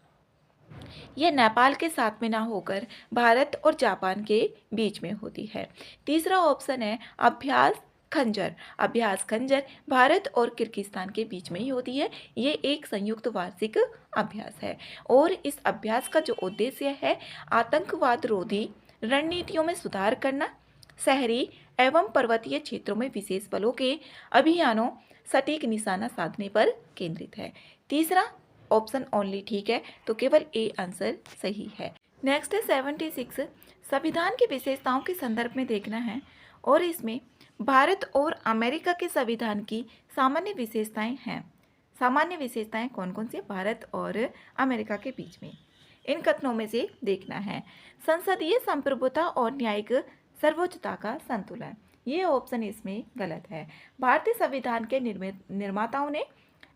ये नेपाल के साथ में ना होकर भारत और जापान के बीच में होती है। तीसरा ऑप्शन है अभ्यास खंजर। अभ्यास खंजर भारत और किर्गिस्तान के बीच में ही होती है। ये एक संयुक्त वार्षिक अभ्यास है और इस अभ्यास का जो उद्देश्य है आतंकवाद रोधी रणनीतियों में सुधार करना, शहरी एवं पर्वतीय क्षेत्रों में विशेष बलों के अभियानों सटीक निशाना साधने पर केंद्रित है। तीसरा ऑप्शन ओनली ठीक है, तो केवल ए आंसर सही है। नेक्स्ट है 76 संविधान की विशेषताओं के संदर्भ में देखना है और इसमें भारत और अमेरिका के संविधान की सामान्य विशेषताएं हैं। सामान्य विशेषताएं कौन कौन सी भारत और अमेरिका के बीच में, इन कथनों में से देखना है। संसदीय संप्रभुता और न्यायिक सर्वोच्चता का संतुलन, ये ऑप्शन इसमें गलत है। भारतीय संविधान के निर्माताओं ने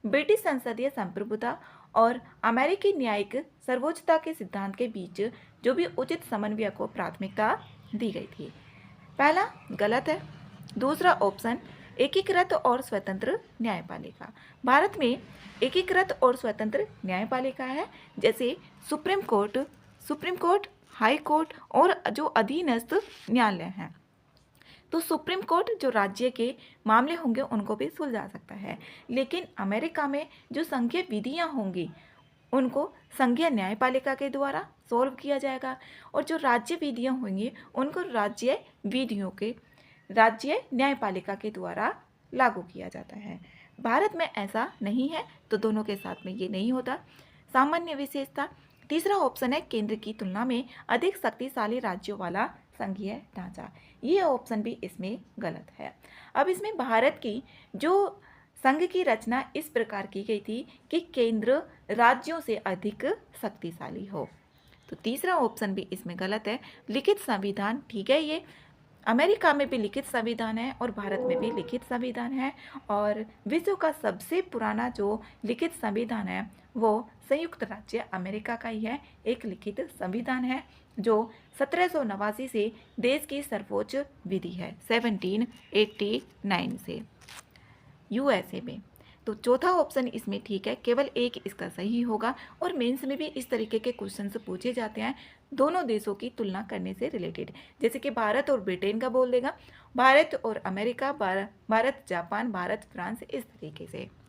ब्रिटिश संसदीय संप्रभुता और अमेरिकी न्यायिक सर्वोच्चता के सिद्धांत के बीच जो भी उचित समन्वय को प्राथमिकता दी गई थी, पहला गलत है। दूसरा ऑप्शन एकीकृत और स्वतंत्र न्यायपालिका, भारत में एकीकृत और स्वतंत्र न्यायपालिका है, जैसे सुप्रीम कोर्ट, हाई कोर्ट और जो अधीनस्थ न्यायालय हैं। तो सुप्रीम कोर्ट जो राज्य के मामले होंगे उनको भी सुलझा सकता है, लेकिन अमेरिका में जो संघीय विधियां होंगी उनको संघीय न्यायपालिका के द्वारा सॉल्व किया जाएगा, और जो राज्य विधियां होंगी उनको राज्य न्यायपालिका के द्वारा लागू किया जाता है। भारत में ऐसा नहीं है, तो दोनों के साथ में ये नहीं होता। सामान्य विशेषता, तीसरा ऑप्शन है केंद्र की तुलना में अधिक शक्तिशाली राज्यों वाला संघीय ढांचा, ये ऑप्शन भी इसमें गलत है। अब इसमें भारत की जो संघ की रचना इस प्रकार की गई थी कि केंद्र राज्यों से अधिक शक्तिशाली हो, तो तीसरा ऑप्शन भी इसमें गलत है। लिखित संविधान ठीक है, ये अमेरिका में भी लिखित संविधान है और भारत में भी लिखित संविधान है, और विश्व का सबसे पुराना जो लिखित संविधान है वो संयुक्त राज्य अमेरिका का ही है। एक लिखित संविधान है जो 1789 से देश की सर्वोच्च विधि है, 1789 से यूएसए में। तो चौथा ऑप्शन इसमें ठीक है, केवल एक इसका सही होगा। और मेंस में भी इस तरीके के क्वेश्चंस पूछे जाते हैं दोनों देशों की तुलना करने से रिलेटेड, जैसे कि भारत और ब्रिटेन का बोल देगा, भारत और America, Bharat Japan, Bharat France, इस तरीके से।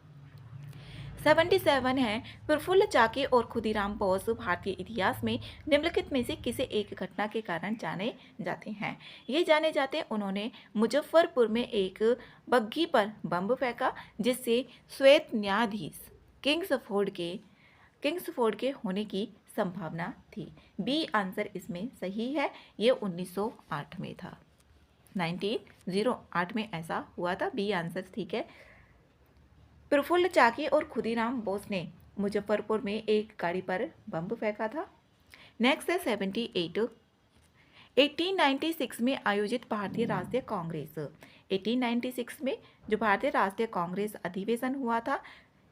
77 है प्रफुल्ल चाकी और खुदीराम बोस भारतीय इतिहास में निम्नलिखित में से किसी एक घटना के कारण जाने जाते हैं। ये जाने जाते हैं उन्होंने मुजफ्फरपुर में एक बग्घी पर बम फेंका जिससे श्वेत न्यायाधीश किंग्सफोर्ड के होने की संभावना थी। बी आंसर इसमें सही है, ये 1908 में था, 1908 में ऐसा हुआ था। बी आंसर ठीक है। प्रफुल्ल चाकी और खुदीराम बोस ने मुजफ्फरपुर में एक गाड़ी पर बम फेंका था। नेक्स्ट है 78 1896 में आयोजित भारतीय राष्ट्रीय कांग्रेस। 1896 में जो भारतीय राष्ट्रीय कांग्रेस अधिवेशन हुआ था,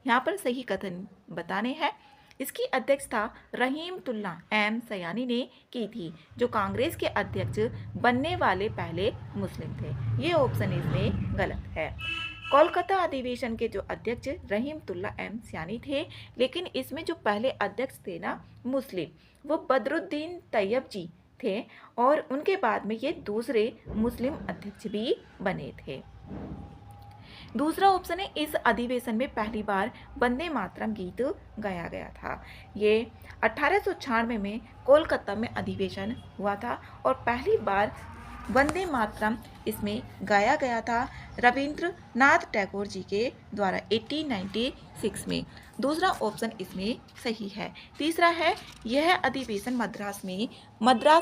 यहाँ पर सही कथन बताने हैं। इसकी अध्यक्षता रहीमतुल्ला एम सयानी ने की थी, जो कांग्रेस के अध्यक्ष बनने वाले पहले मुस्लिम थे। ये ऑप्शन इसमें गलत है। कोलकाता अधिवेशन के जो अध्यक्ष रहीमतुल्ला एम सयानी थे, लेकिन इसमें जो पहले अध्यक्ष थे ना मुस्लिम, वो बदरुद्दीन तैयब जी थे, और उनके बाद में ये दूसरे मुस्लिम अध्यक्ष भी बने थे। दूसरा ऑप्शन है इस अधिवेशन में पहली बार वंदे मातरम गीत गाया गया था। ये 1896 में कोलकाता में अधिवेशन हुआ था और पहली बार वंदे मातरम इसमें गाया गया था रविंद्रनाथ टैगोर जी के द्वारा 1896 में। दूसरा ऑप्शन इसमें सही है। तीसरा है यह अधिवेशन मद्रास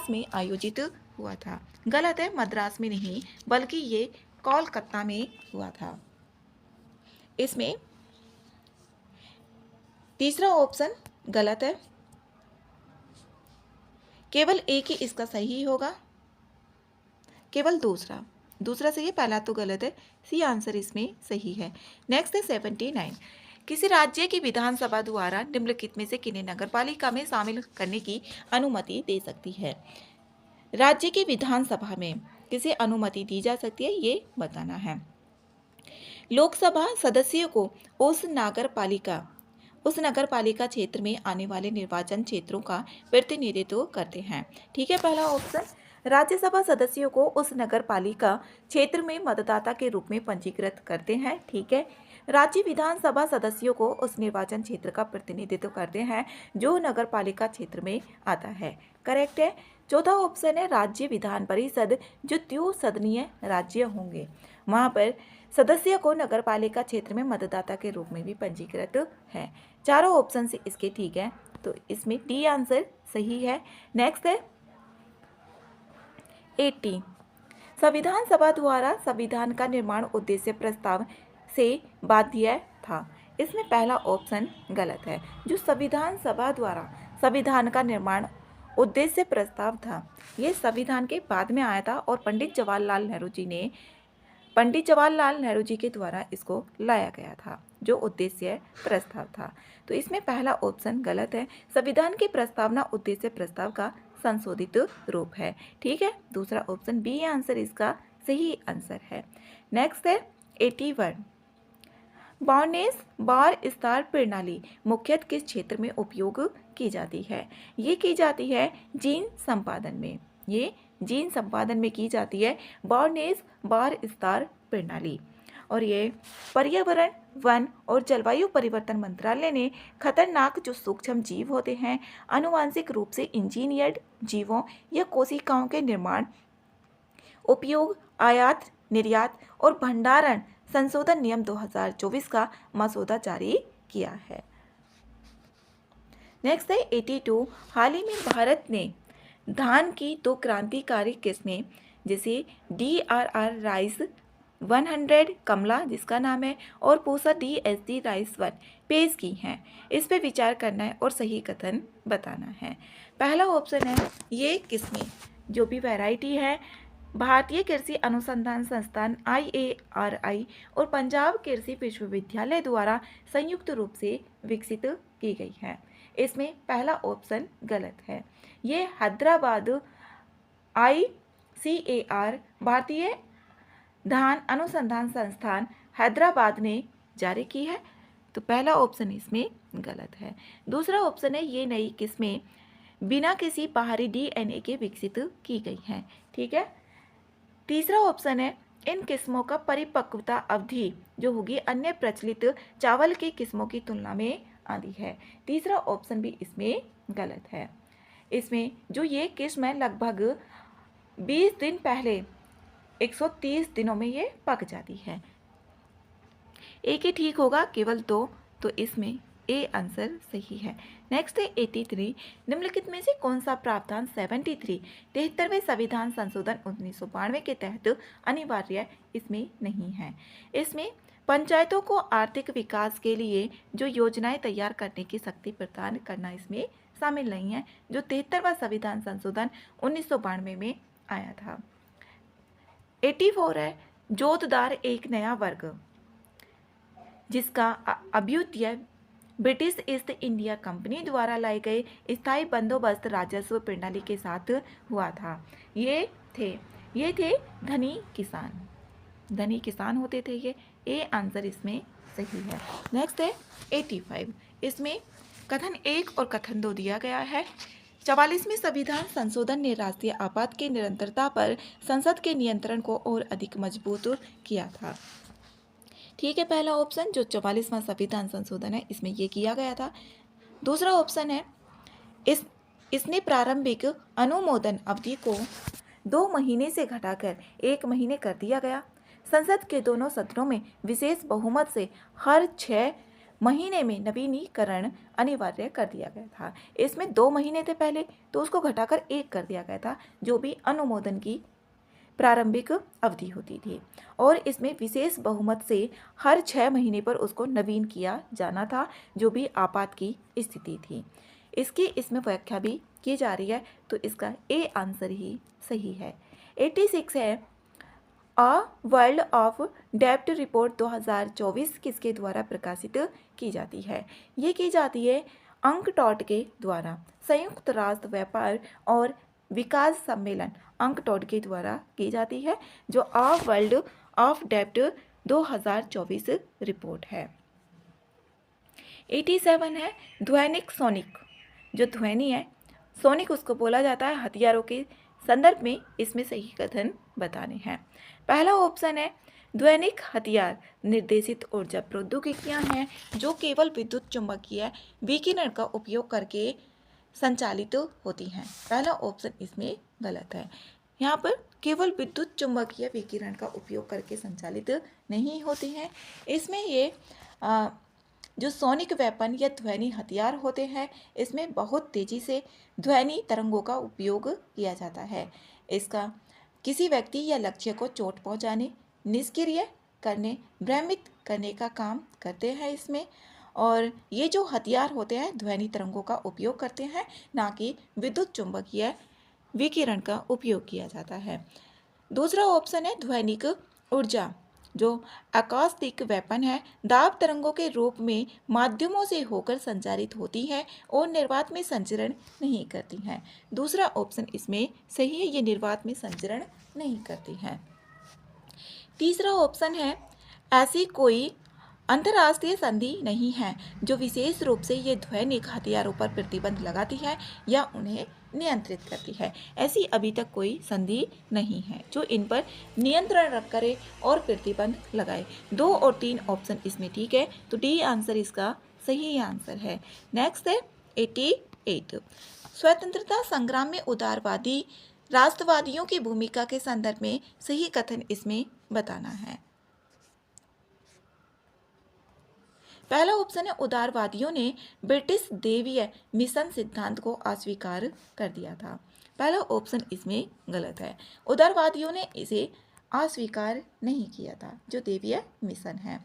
में आयोजित हुआ था। गलत है, मद्रास में नहीं बल्कि ये कोलकाता में हुआ था। इसमें तीसरा ऑप्शन गलत है, केवल एक ही इसका सही होगा, केवल दूसरा सही है, पहला तो गलत है। सी आंसर इसमें सही है। नेक्स्ट है 79। किसी राज्य की विधानसभा द्वारा निम्नलिखित में से किन्हें नगरपालिका में शामिल करने की अनुमति दे सकती है। राज्य की विधानसभा में किसे अनुमति दी जा सकती है ये बताना है। लोकसभा सदस्यों को उस नगरपालिका क्षेत्र में आने वाले निर्वाचन क्षेत्रों का प्रतिनिधित्व करते हैं। ठीक है, पहला ऑप्शन। राज्यसभा सदस्यों को उस नगरपालिका क्षेत्र में मतदाता के रूप में पंजीकृत करते हैं। ठीक है, राज्य विधानसभा सदस्यों को उस निर्वाचन क्षेत्र का प्रतिनिधित्व करते हैं जो नगरपालिका क्षेत्र में आता है। करेक्ट है। चौथा ऑप्शन है राज्य विधान परिषद जो द्विसदनीय राज्य होंगे, वहां पर सदस्य को नगरपालिका क्षेत्र में मतदाता के रूप में भी पंजीकृत है। चारों ऑप्शन से इसके ठीक है, तो इसमें डी आंसर सही है। नेक्स्ट है 80। संविधान सभा द्वारा संविधान का निर्माण उद्देश्य प्रस्ताव से बाध्य था। इसमें पहला ऑप्शन गलत है। जो संविधान सभा द्वारा संविधान का निर्माण उद्देश्य प्रस्ताव था, ये संविधान के बाद में आया था और पंडित जवाहरलाल नेहरू जी के द्वारा इसको लाया गया था, जो उद्देश्य प्रस्ताव था। तो इसमें पहला ऑप्शन गलत है। संविधान की प्रस्तावना उद्देश्य प्रस्ताव का संशोधित रूप है। ठीक है, दूसरा ऑप्शन बी आंसर इसका सही आंसर है। नेक्स्ट है 81। बार्नेस बार स्टार प्रणाली मुख्यतः किस क्षेत्र में उपयोग की जाती है? ये की जाती है जीन संपादन में। ये जीन संपादन में की जाती है बार्नेस बार स्टार प्रणाली। और ये पर्यावरण, वन और जलवायु परिवर्तन मंत्रालय ने खतरनाक जो सूक्ष्म जीव होते हैं, आनुवांशिक रूप से इंजीनियर्ड जीवों या कोशिकाओं के निर्माण, उपयोग, आयात, निर्यात और भंडारण संशोधन नियम 2024 का मसौदा जारी किया है। नेक्स्ट है 82। हाल ही में भारत ने धान की दो क्रांतिकारी किस्में जैसे DRR राइस 100 कमला जिसका नाम है और पूसा DSD राइस 1 पेश की हैं। इस पे विचार करना है और सही कथन बताना है। पहला ऑप्शन है ये किस्में जो भी वैरायटी है भारतीय कृषि अनुसंधान संस्थान IARI और पंजाब कृषि विश्वविद्यालय द्वारा संयुक्त रूप से विकसित की गई है। इसमें पहला ऑप्शन गलत है। ये हैदराबाद ICAR भारतीय धान अनुसंधान संस्थान हैदराबाद ने जारी की है, तो पहला ऑप्शन इसमें गलत है। दूसरा ऑप्शन है ये नई किस्में बिना किसी बाहरी DNA के विकसित की गई हैं। ठीक है। तीसरा ऑप्शन है इन किस्मों का परिपक्वता अवधि जो होगी अन्य प्रचलित चावल की किस्मों की तुलना में आधी है। तीसरा ऑप्शन भी इसमें गलत है। इसमें जो ये किस्म है लगभग 20 दिन पहले 130 दिनों में ये पक जाती है। एक ही ठीक होगा, केवल दो, तो इसमें ए आंसर सही है। नेक्स्ट है 83। निम्नलिखित में से कौन सा प्रावधान 73वें संविधान संशोधन 1992 के तहत अनिवार्य इसमें नहीं है? इसमें पंचायतों को आर्थिक विकास के लिए जो योजनाएं तैयार करने की शक्ति प्रदान करना इसमें शामिल नहीं है, जो 73वां संविधान संशोधन 1992 में आया था। 84 है जोतदार एक नया वर्ग जिसका अभ्युदय ब्रिटिश ईस्ट इंडिया कंपनी द्वारा लाए गए स्थायी बंदोबस्त राजस्व प्रणाली के साथ हुआ था। ये थे धनी किसान होते थे ये। ए आंसर इसमें सही है। नेक्स्ट है 85। इसमें कथन 1 और कथन 2 दिया गया है। 44वें संविधान संशोधन ने राष्ट्रीय आपात की निरंतरता पर संसद के नियंत्रण को और अधिक मजबूत किया था। ठीक है, पहला ऑप्शन जो 44वां संविधान संशोधन है इसमें ये किया गया था। दूसरा ऑप्शन है इसने प्रारंभिक अनुमोदन अवधि को 2 महीने से घटाकर 1 महीने कर दिया गया। संसद के दोनों सदनों में विशेष बहुमत से हर 6 महीने में नवीनीकरण अनिवार्य कर दिया गया था। इसमें 2 महीने थे पहले, तो उसको घटाकर 1 कर दिया गया था, जो भी अनुमोदन की प्रारंभिक अवधि होती थी। और इसमें विशेष बहुमत से हर 6 महीने पर उसको नवीन किया जाना था, जो भी आपात की स्थिति थी। इसकी इसमें व्याख्या भी की जा रही है, तो इसका ए आंसर ही सही है। 86 है अ वर्ल्ड ऑफ डेब्ट रिपोर्ट 2024 किसके द्वारा प्रकाशित की जाती है? ये की जाती है अंकटॉड के द्वारा। संयुक्त राष्ट्र व्यापार और विकास सम्मेलन अंकटॉड के द्वारा की जाती है, जो अ वर्ल्ड ऑफ डेब्ट 2024 रिपोर्ट है। 87 है ध्वनिक सोनिक। जो ध्वनि है सोनिक उसको बोला जाता है हथियारों के संदर्भ में। इसमें सही कथन बताने हैं। पहला ऑप्शन है ध्वनिक हथियार निर्देशित ऊर्जा प्रौद्योगिकियां हैं जो केवल विद्युत चुम्बकीय विकिरण का उपयोग करके संचालित होती हैं। पहला ऑप्शन इसमें गलत है। यहाँ पर केवल विद्युत चुम्बकीय विकिरण का उपयोग करके संचालित नहीं होती हैं। इसमें ये जो सोनिक वेपन या ध्वनि हथियार होते हैं, इसमें बहुत तेजी से ध्वनि तरंगों का उपयोग किया जाता है। इसका किसी व्यक्ति या लक्ष्य को चोट पहुंचाने, निष्क्रिय करने, भ्रमित करने का काम करते हैं इसमें। और ये जो हथियार होते हैं ध्वनि तरंगों का उपयोग करते हैं, ना कि विद्युत चुम्बकीय विकिरण का उपयोग किया जाता है। दूसरा ऑप्शन है ध्वनिक ऊर्जा, जो आकास्तिक वेपन है, दाब तरंगों के रूप में माध्यमों से होकर संचारित होती है और निर्वात में संचरण नहीं करती हैं। दूसरा ऑप्शन इसमें सही है, ये निर्वात में संचरण नहीं करती हैं। तीसरा ऑप्शन है ऐसी कोई अंतर्राष्ट्रीय संधि नहीं है जो विशेष रूप से ये ध्वनिक हथियारों पर प्रतिबंध लगाती है या उन्हें नियंत्रित करती है। ऐसी अभी तक कोई संधि नहीं है जो इन पर नियंत्रण रख करे और प्रतिबंध लगाए। 2 और 3 ऑप्शन इसमें ठीक है, तो डी आंसर इसका सही आंसर है। नेक्स्ट है 88 स्वतंत्रता संग्राम में उदारवादी राष्ट्रवादियों की भूमिका के संदर्भ में सही कथन इसमें बताना है। पहला ऑप्शन है उदारवादियों ने ब्रिटिश दैवीय मिशन सिद्धांत को अस्वीकार कर दिया था। पहला ऑप्शन इसमें गलत है। उदारवादियों ने इसे अस्वीकार नहीं किया था, जो दैवीय मिशन है।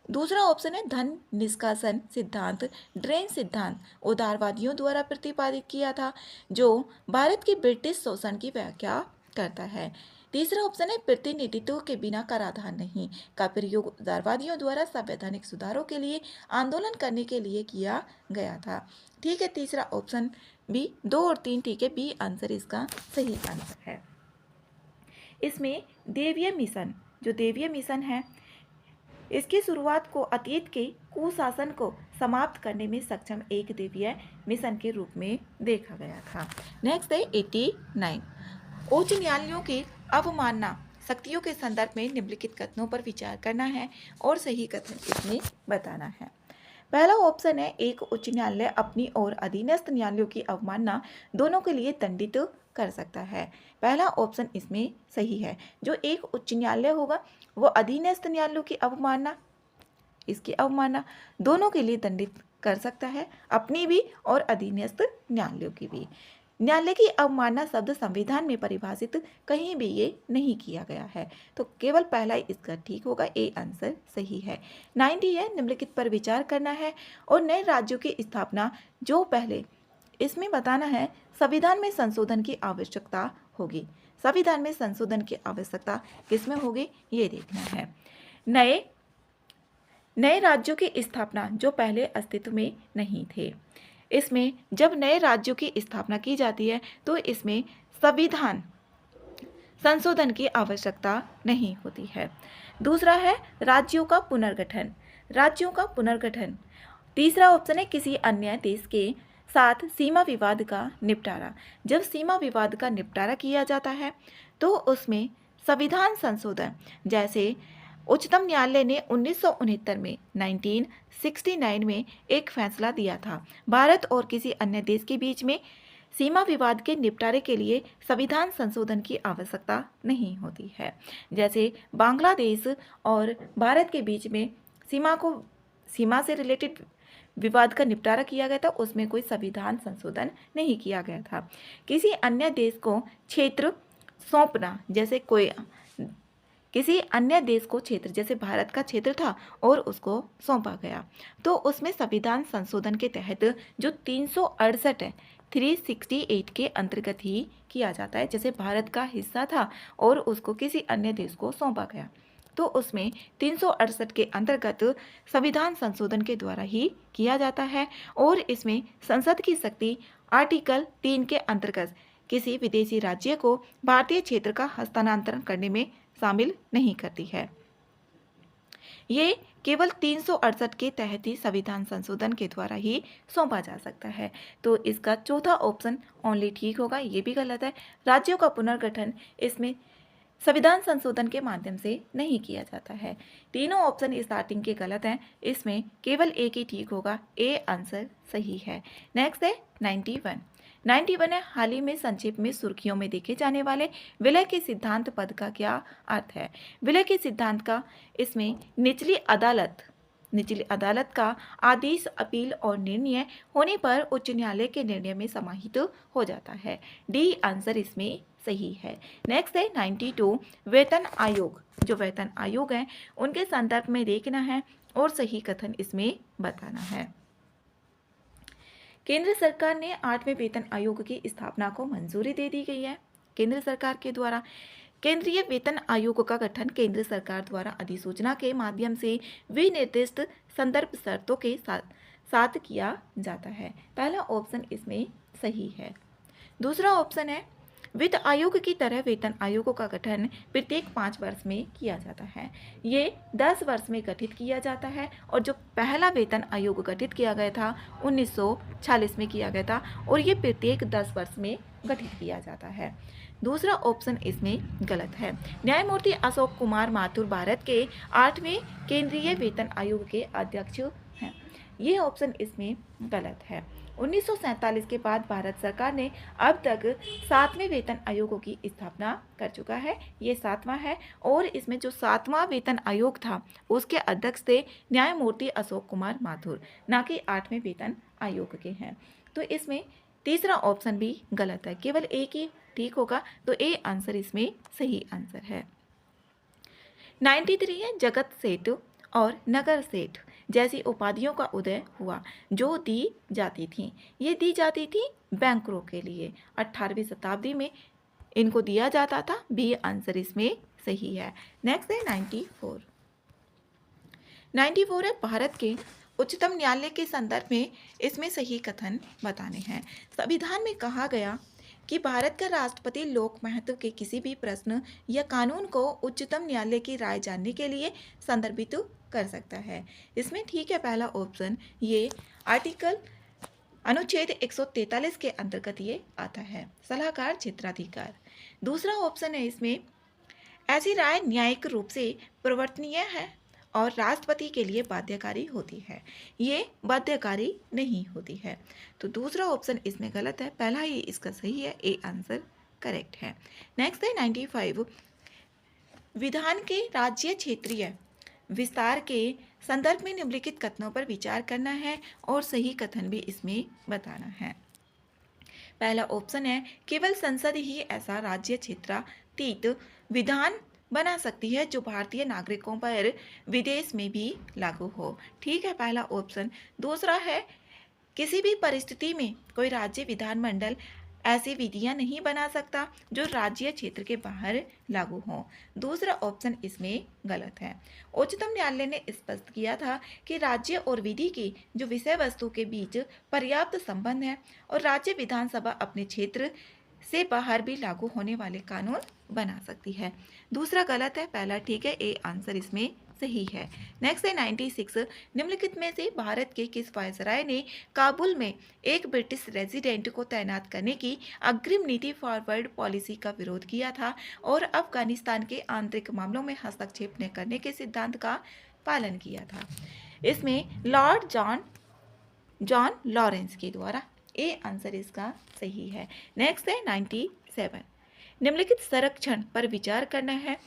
दूसरा ऑप्शन है धन निष्कासन सिद्धांत, ड्रेन सिद्धांत उदारवादियों द्वारा प्रतिपादित किया था, जो भारत की ब्रिटिश शोषण की व्याख्या करता है। तीसरा ऑप्शन है प्रतिनिधित्व के बिना कराधान नहीं का प्रयोग उदारवादियों द्वारा संवैधानिक सुधारों के लिए आंदोलन करने के लिए किया गया था। ठीक है, तीसरा ऑप्शन बी। 2 और 3 ठीक है, बी आंसर इसका सही आंसर है। इसमें दैवीय मिशन, जो दैवीय मिशन है, इसकी शुरुआत को अतीत के कुशासन को समाप्त करने में सक्षम एक दैवीय मिशन के रूप में देखा गया था। नेक्स्ट है 89 उच्च न्यायालयों की अवमानना शक्तियों के संदर्भ में निम्नलिखित कथनों पर विचार करना है और सही कथन इसमें बताना है। पहला ऑप्शन है एक उच्च न्यायालय अपनी और अधीनस्थ न्यायालयों की अवमानना दोनों के लिए दंडित कर सकता है। पहला ऑप्शन इसमें सही है। जो एक उच्च न्यायालय होगा वो अधीनस्थ न्यायालयों की अवमानना, इसकी अवमानना दोनों के लिए दंडित कर सकता है, अपनी भी और अधीनस्थ न्यायालयों की भी। न्यायालय की अवमानना शब्द संविधान में परिभाषित कहीं भी ये नहीं किया गया है, तो केवल पहला ही इसका ठीक होगा, ए आंसर सही है। 90 है निम्नलिखित पर विचार करना है और नए राज्यों की स्थापना, जो पहले इसमें बताना है संविधान में संशोधन की आवश्यकता होगी। संविधान में संशोधन की आवश्यकता किसमें होगी ये देखना है। नए राज्यों की स्थापना जो पहले अस्तित्व में नहीं थे, इसमें जब नए राज्यों की स्थापना की जाती है तो इसमें संविधान संशोधन की आवश्यकता नहीं होती है। दूसरा है राज्यों का पुनर्गठन, राज्यों का पुनर्गठन। तीसरा ऑप्शन है किसी अन्य देश के साथ सीमा विवाद का निपटारा। जब सीमा विवाद का निपटारा किया जाता है तो उसमें संविधान संशोधन, जैसे उच्चतम न्यायालय ने 1969 में 1969 में एक फैसला दिया था। भारत और किसी अन्य देश के बीच में सीमा विवाद के निपटारे के लिए संविधान संशोधन की आवश्यकता नहीं होती है। जैसे बांग्लादेश और भारत के बीच में सीमा से रिलेटेड विवाद का निपटारा किया गया था, उसमें कोई संविधान संशोधन नहीं किया गया था। किसी अन्य देश को क्षेत्र सौंपना, जैसे कोई किसी अन्य देश को क्षेत्र, जैसे भारत का क्षेत्र था और उसको सौंपा गया, तो उसमें संविधान संशोधन के तहत जो 368 है 368 के अंतर्गत ही किया जाता है। जैसे भारत का हिस्सा था और उसको किसी अन्य देश को सौंपा गया, तो उसमें 368 के अंतर्गत संविधान संशोधन के द्वारा ही किया जाता है। और इसमें संसद की शक्ति आर्टिकल 3 के अंतर्गत किसी विदेशी राज्य को भारतीय क्षेत्र का हस्तांतरण करने में शामिल नहीं करती है। ये केवल 368 के तहत ही संविधान संशोधन के द्वारा ही सौंपा जा सकता है। तो इसका चौथा ऑप्शन ओनली ठीक होगा, ये भी गलत है। राज्यों का पुनर्गठन इसमें संविधान संशोधन के माध्यम से नहीं किया जाता है। तीनों ऑप्शन स्टार्टिंग के गलत हैं, इसमें केवल एक ही ठीक होगा, ए आंसर सही है। नेक्स्ट है 91 है हाल ही में संक्षेप में सुर्खियों में देखे जाने वाले विलय के सिद्धांत पद का क्या अर्थ है। विलय के सिद्धांत का इसमें निचली अदालत का आदेश अपील और निर्णय होने पर उच्च न्यायालय के निर्णय में समाहित हो जाता है। डी आंसर इसमें सही है। नेक्स्ट है 92 वेतन आयोग। जो वेतन आयोग है उनके संदर्भ में देखना है और सही कथन इसमें बताना है। केंद्र सरकार ने 8वें वेतन आयोग की स्थापना को मंजूरी दे दी गई है। केंद्र सरकार के द्वारा केंद्रीय वेतन आयोग का गठन केंद्र सरकार द्वारा अधिसूचना के माध्यम से विनिर्दिष्ट संदर्भ शर्तों के साथ किया जाता है। पहला ऑप्शन इसमें सही है। दूसरा ऑप्शन है वित्त आयोग की तरह वेतन आयोगों का गठन प्रत्येक 5 वर्ष में किया जाता है। ये 10 वर्ष में गठित किया जाता है और जो पहला वेतन आयोग गठित किया गया था 1946 में किया गया था और ये प्रत्येक 10 वर्ष में गठित किया जाता है। दूसरा ऑप्शन इसमें गलत है। न्यायमूर्ति अशोक कुमार माथुर भारत के 8वें केंद्रीय वेतन आयोग के अध्यक्ष हैं। ये ऑप्शन इसमें गलत है। 1947 के बाद भारत सरकार ने अब तक 7वें वेतन आयोगों की स्थापना कर चुका है। ये 7वां है और इसमें जो 7वां वेतन आयोग था उसके अध्यक्ष थे न्यायमूर्ति अशोक कुमार माथुर, ना कि 8वें वेतन आयोग के हैं। तो इसमें तीसरा ऑप्शन भी गलत है, केवल एक ही ठीक होगा, तो ए आंसर इसमें सही आंसर है। 93 है जगत सेठ और नगर सेठ जैसी उपाधियों का उदय हुआ जो दी जाती थी। ये दी जाती थी बैंकरों के लिए। 18वीं शताब्दी में इनको दिया जाता था। बी आंसर इसमें सही है। नेक्स्ट है 94 है भारत के उच्चतम न्यायालय के संदर्भ में इसमें सही कथन बताने हैं। संविधान में कहा गया कि भारत का राष्ट्रपति लोक महत्व के किसी भी प्रश्न या कानून को उच्चतम न्यायालय की राय जानने के लिए संदर्भित कर सकता है। इसमें ठीक है पहला ऑप्शन, ये आर्टिकल अनुच्छेद 143 के अंतर्गत ये आता है, सलाहकार क्षेत्राधिकार। दूसरा ऑप्शन है इसमें ऐसी राय न्यायिक रूप से प्रवर्तनीय है और राष्ट्रपति के लिए बाध्यकारी होती है। ये बाध्यकारी नहीं होती है। तो दूसरा ऑप्शन इसमें गलत है, पहला ही इसका सही है, ए आंसर करेक्ट है। नेक्स्ट है 95 विधान के राज्य क्षेत्रीय विस्तार के संदर्भ में निम्नलिखित कथनों पर विचार करना है और सही कथन भी इसमें बताना है। पहला ऑप्शन है केवल संसद ही ऐसा राज्य क्षेत्रातीत विधान बना सकती है जो भारतीय नागरिकों पर विदेश में भी लागू हो। ठीक है पहला ऑप्शन। दूसरा है किसी भी परिस्थिति में कोई राज्य विधानमंडल ऐसी विधियां नहीं बना सकता जो राज्य क्षेत्र के बाहर लागू हों। दूसरा ऑप्शन इसमें गलत है। उच्चतम न्यायालय ने स्पष्ट किया था कि राज्य और विधि की जो विषय वस्तु के बीच पर्याप्त संबंध है और राज्य विधानसभा अपने क्षेत्र से बाहर भी लागू होने वाले कानून बना सकती है। दूसरा गलत है, पहला ठीक है, ए आंसर इसमें सही है। नेक्स्ट है 96, निम्नलिखित में से भारत के किस वायसराय ने काबुल में एक ब्रिटिश रेजिडेंट को तैनात करने की अग्रिम नीति फॉरवर्ड पॉलिसी का विरोध किया था और अफगानिस्तान के आंतरिक मामलों में हस्तक्षेप न करने के सिद्धांत का पालन किया था? इसमें लॉर्ड जॉन जॉन लॉरेंस के द्वारा। ए आंसर इसका सही है। नेक्स्ट है 97, निम्नलिखित संरक्षण पर विचार करना है।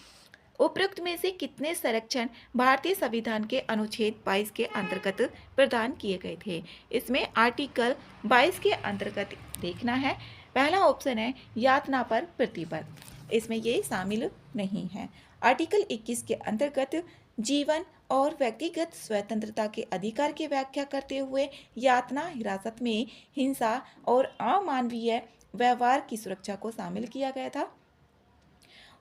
उपरोक्त में से कितने संरक्षण भारतीय संविधान के अनुच्छेद 22 के अंतर्गत प्रदान किए गए थे? इसमें आर्टिकल 22 के अंतर्गत देखना है। पहला ऑप्शन है यातना पर प्रतिबंध, इसमें ये शामिल नहीं है। आर्टिकल 21 के अंतर्गत जीवन और व्यक्तिगत स्वतंत्रता के अधिकार की व्याख्या करते हुए यातना, हिरासत में हिंसा और अमानवीय व्यवहार की सुरक्षा को शामिल किया गया था।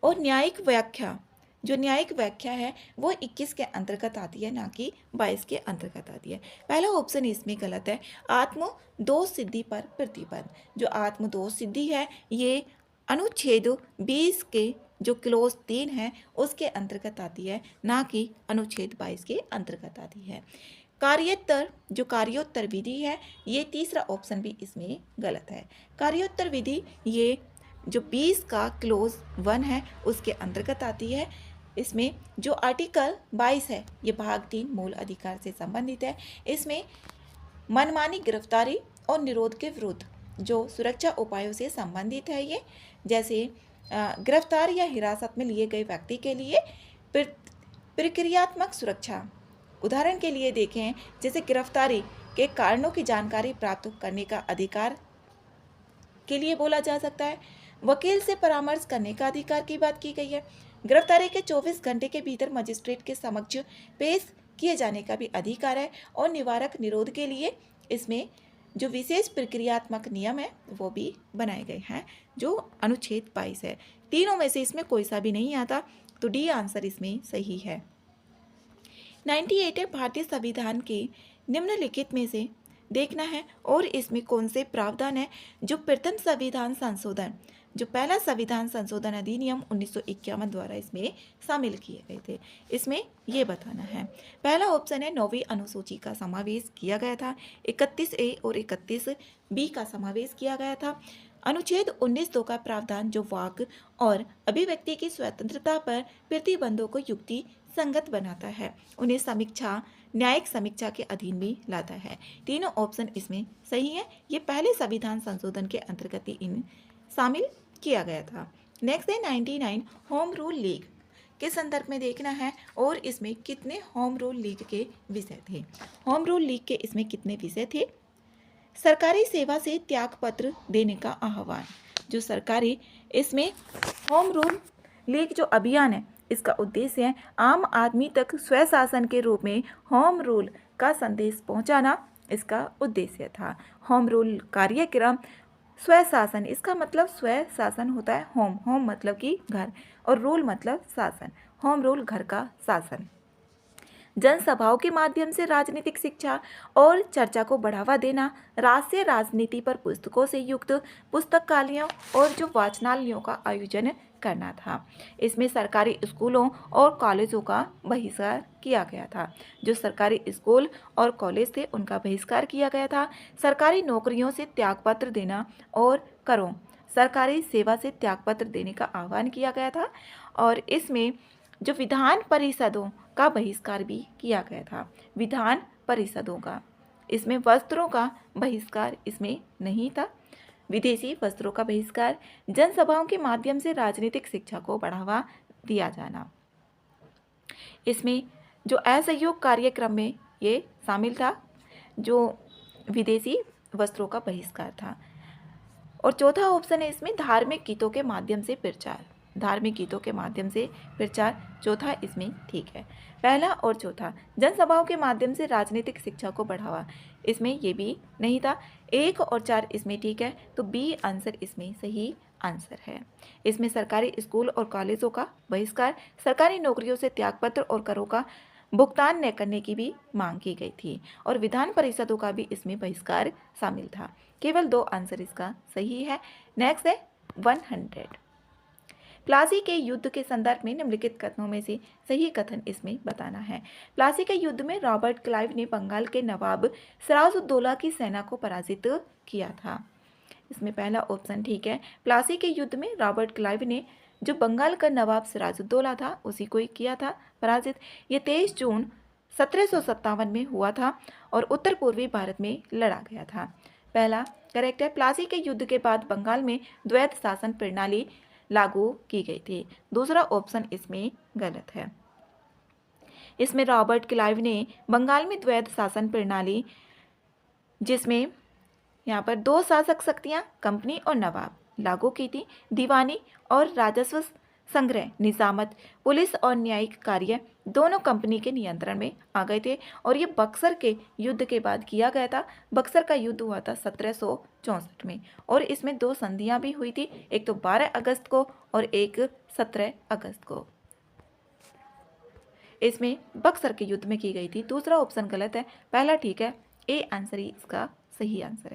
और न्यायिक व्याख्या, जो न्यायिक व्याख्या है वो 21 के अंतर्गत आती है, ना कि 22 के अंतर्गत आती है। पहला ऑप्शन इसमें गलत है। आत्मदोष सिद्धि पर प्रतिबंध, जो आत्मदोष सिद्धि है ये अनुच्छेद 20 के जो क्लोज 3 है उसके अंतर्गत आती है, ना कि अनुच्छेद 22 के अंतर्गत आती है। कार्योत्तर, जो कार्योत्तर विधि है ये तीसरा ऑप्शन भी इसमें गलत है। कार्योत्तर विधि ये जो 20 का क्लोज 1 है उसके अंतर्गत आती है। इसमें जो आर्टिकल 22 है ये भाग 3 मूल अधिकार से संबंधित है। इसमें मनमानी गिरफ्तारी और निरोध के विरुद्ध जो सुरक्षा उपायों से संबंधित है ये, जैसे गिरफ्तार या हिरासत में लिए गए व्यक्ति के लिए प्रक्रियात्मक सुरक्षा। उदाहरण के लिए देखें, जैसे गिरफ्तारी के कारणों की जानकारी प्राप्त करने का अधिकार के लिए बोला जा सकता है। वकील से परामर्श करने का अधिकार की बात की गई है। गिरफ्तारी के 24 घंटे के भीतर मजिस्ट्रेट के समक्ष पेश किए जाने का भी अधिकार है। और निवारक निरोध के लिए इसमें जो विशेष प्रक्रियात्मक नियम है वो भी बनाए गए हैं, जो अनुच्छेद 22 है। तीनों में से इसमें कोई सा भी नहीं आता, तो डी आंसर इसमें सही है। 98 है, भारतीय संविधान के निम्नलिखित में से देखना है और इसमें कौन से प्रावधान है जो प्रथम संविधान संशोधन, जो पहला संविधान संशोधन अधिनियम 1951 द्वारा इसमें शामिल किए गए थे, इसमें ये बताना है। पहला ऑप्शन है 9वीं अनुसूची का समावेश किया गया था। 31A और 31B का समावेश किया गया था। अनुच्छेद 19(2) का प्रावधान जो वाक और अभिव्यक्ति की स्वतंत्रता पर प्रतिबंधों को युक्ति संगत बनाता है, उन्हें समीक्षा, न्यायिक समीक्षा के अधीन भी लाता है। तीनों ऑप्शन इसमें सही है। ये पहले संविधान संशोधन के अंतर्गत ही इन शामिल किया गया था। नेक्स्ट है 99, होम रूल लीग के संदर्भ में देखना है और इसमें कितने होम रूल लीग के विषय थे। होम रूल लीग के इसमें कितने विषय थे? सरकारी सेवा से त्यागपत्र देने का आह्वान, जो सरकारी इसमें होम रूल लीग जो अभियान है इसका उद्देश्य है आम आदमी तक स्वशासन के रूप में होम रूल का संदेश पहुंचाना, इसका उद्देश्य था। होम रूल कार्यक्रम स्वशासन, इसका मतलब स्वशासन होता है होम, होम मतलब कि घर और रूल मतलब शासन। होम रूल घर का शासन। जनसभाओं के माध्यम से राजनीतिक शिक्षा और चर्चा को बढ़ावा देना, राष्ट्रीय राजनीति पर पुस्तकों से युक्त पुस्तकालयों और जो वाचनालयों का आयोजन करना था। इसमें सरकारी स्कूलों और कॉलेजों का बहिष्कार किया गया था। जो सरकारी स्कूल और कॉलेज थे उनका बहिष्कार किया गया था। सरकारी नौकरियों से त्यागपत्र देना और करों, सरकारी सेवा से त्यागपत्र देने का आह्वान किया गया था। और इसमें जो विधान परिषदों का बहिष्कार भी किया गया था, विधान परिषदों का। इसमें वस्त्रों का बहिष्कार इसमें नहीं था। विदेशी वस्त्रों का बहिष्कार, जनसभाओं के माध्यम से राजनीतिक शिक्षा को बढ़ावा दिया जाना। इसमें जो असहयोग कार्यक्रम में ये शामिल था, जो विदेशी वस्त्रों का बहिष्कार था। और चौथा ऑप्शन है इसमें धार्मिक गीतों के माध्यम से प्रचार, धार्मिक गीतों के माध्यम से प्रचार, चौथा इसमें ठीक है। पहला और चौथा, जनसभाओं के माध्यम से राजनीतिक शिक्षा को बढ़ावा, इसमें ये भी नहीं था। 1 और 4 इसमें ठीक है, तो बी आंसर इसमें सही आंसर है। इसमें सरकारी स्कूल और कॉलेजों का बहिष्कार, सरकारी नौकरियों से त्यागपत्र और करों का भुगतान न करने की भी मांग की गई थी और विधान परिषदों का भी इसमें बहिष्कार शामिल था। केवल 2 आंसर इसका सही है। नेक्स्ट है 100। प्लासी के युद्ध के संदर्भ में निम्नलिखित कथनों में से सही कथन इसमें बताना है। प्लासी के युद्ध में रॉबर्ट क्लाइव ने बंगाल के नवाब सिराजुद्दौला की सेना को पराजित किया था। इसमें पहला ऑप्शन ठीक है। प्लासी के युद्ध में रॉबर्ट क्लाइव ने जो बंगाल का नवाब सिराजुद्दौला था उसी को किया था पराजित। ये 23 जून 1757 में हुआ था और उत्तर पूर्वी भारत में लड़ा गया था। पहला करेक्ट है। प्लासी के युद्ध के बाद बंगाल में द्वैत शासन प्रणाली लागू की गई थी। दूसरा ऑप्शन इसमें गलत है। इसमें रॉबर्ट क्लाइव ने बंगाल में द्वैत शासन प्रणाली, जिसमें यहाँ पर दो शासक शक्तियाँ कंपनी और नवाब लागू की थी, दीवानी और राजस्व संग्रह, निजामत, पुलिस और न्यायिक कार्य दोनों कंपनी के नियंत्रण में आ गए थे और ये बक्सर के युद्ध के बाद किया गया था। बक्सर का युद्ध हुआ था 1764 में और इसमें दो संधियां भी हुई थी, एक तो 12 अगस्त को और एक 17 अगस्त को। इसमें बक्सर के युद्ध में की गई थी। दूसरा ऑप्शन गलत है, पहला ठीक है। ए आंसर ही इसका सही आंसर है।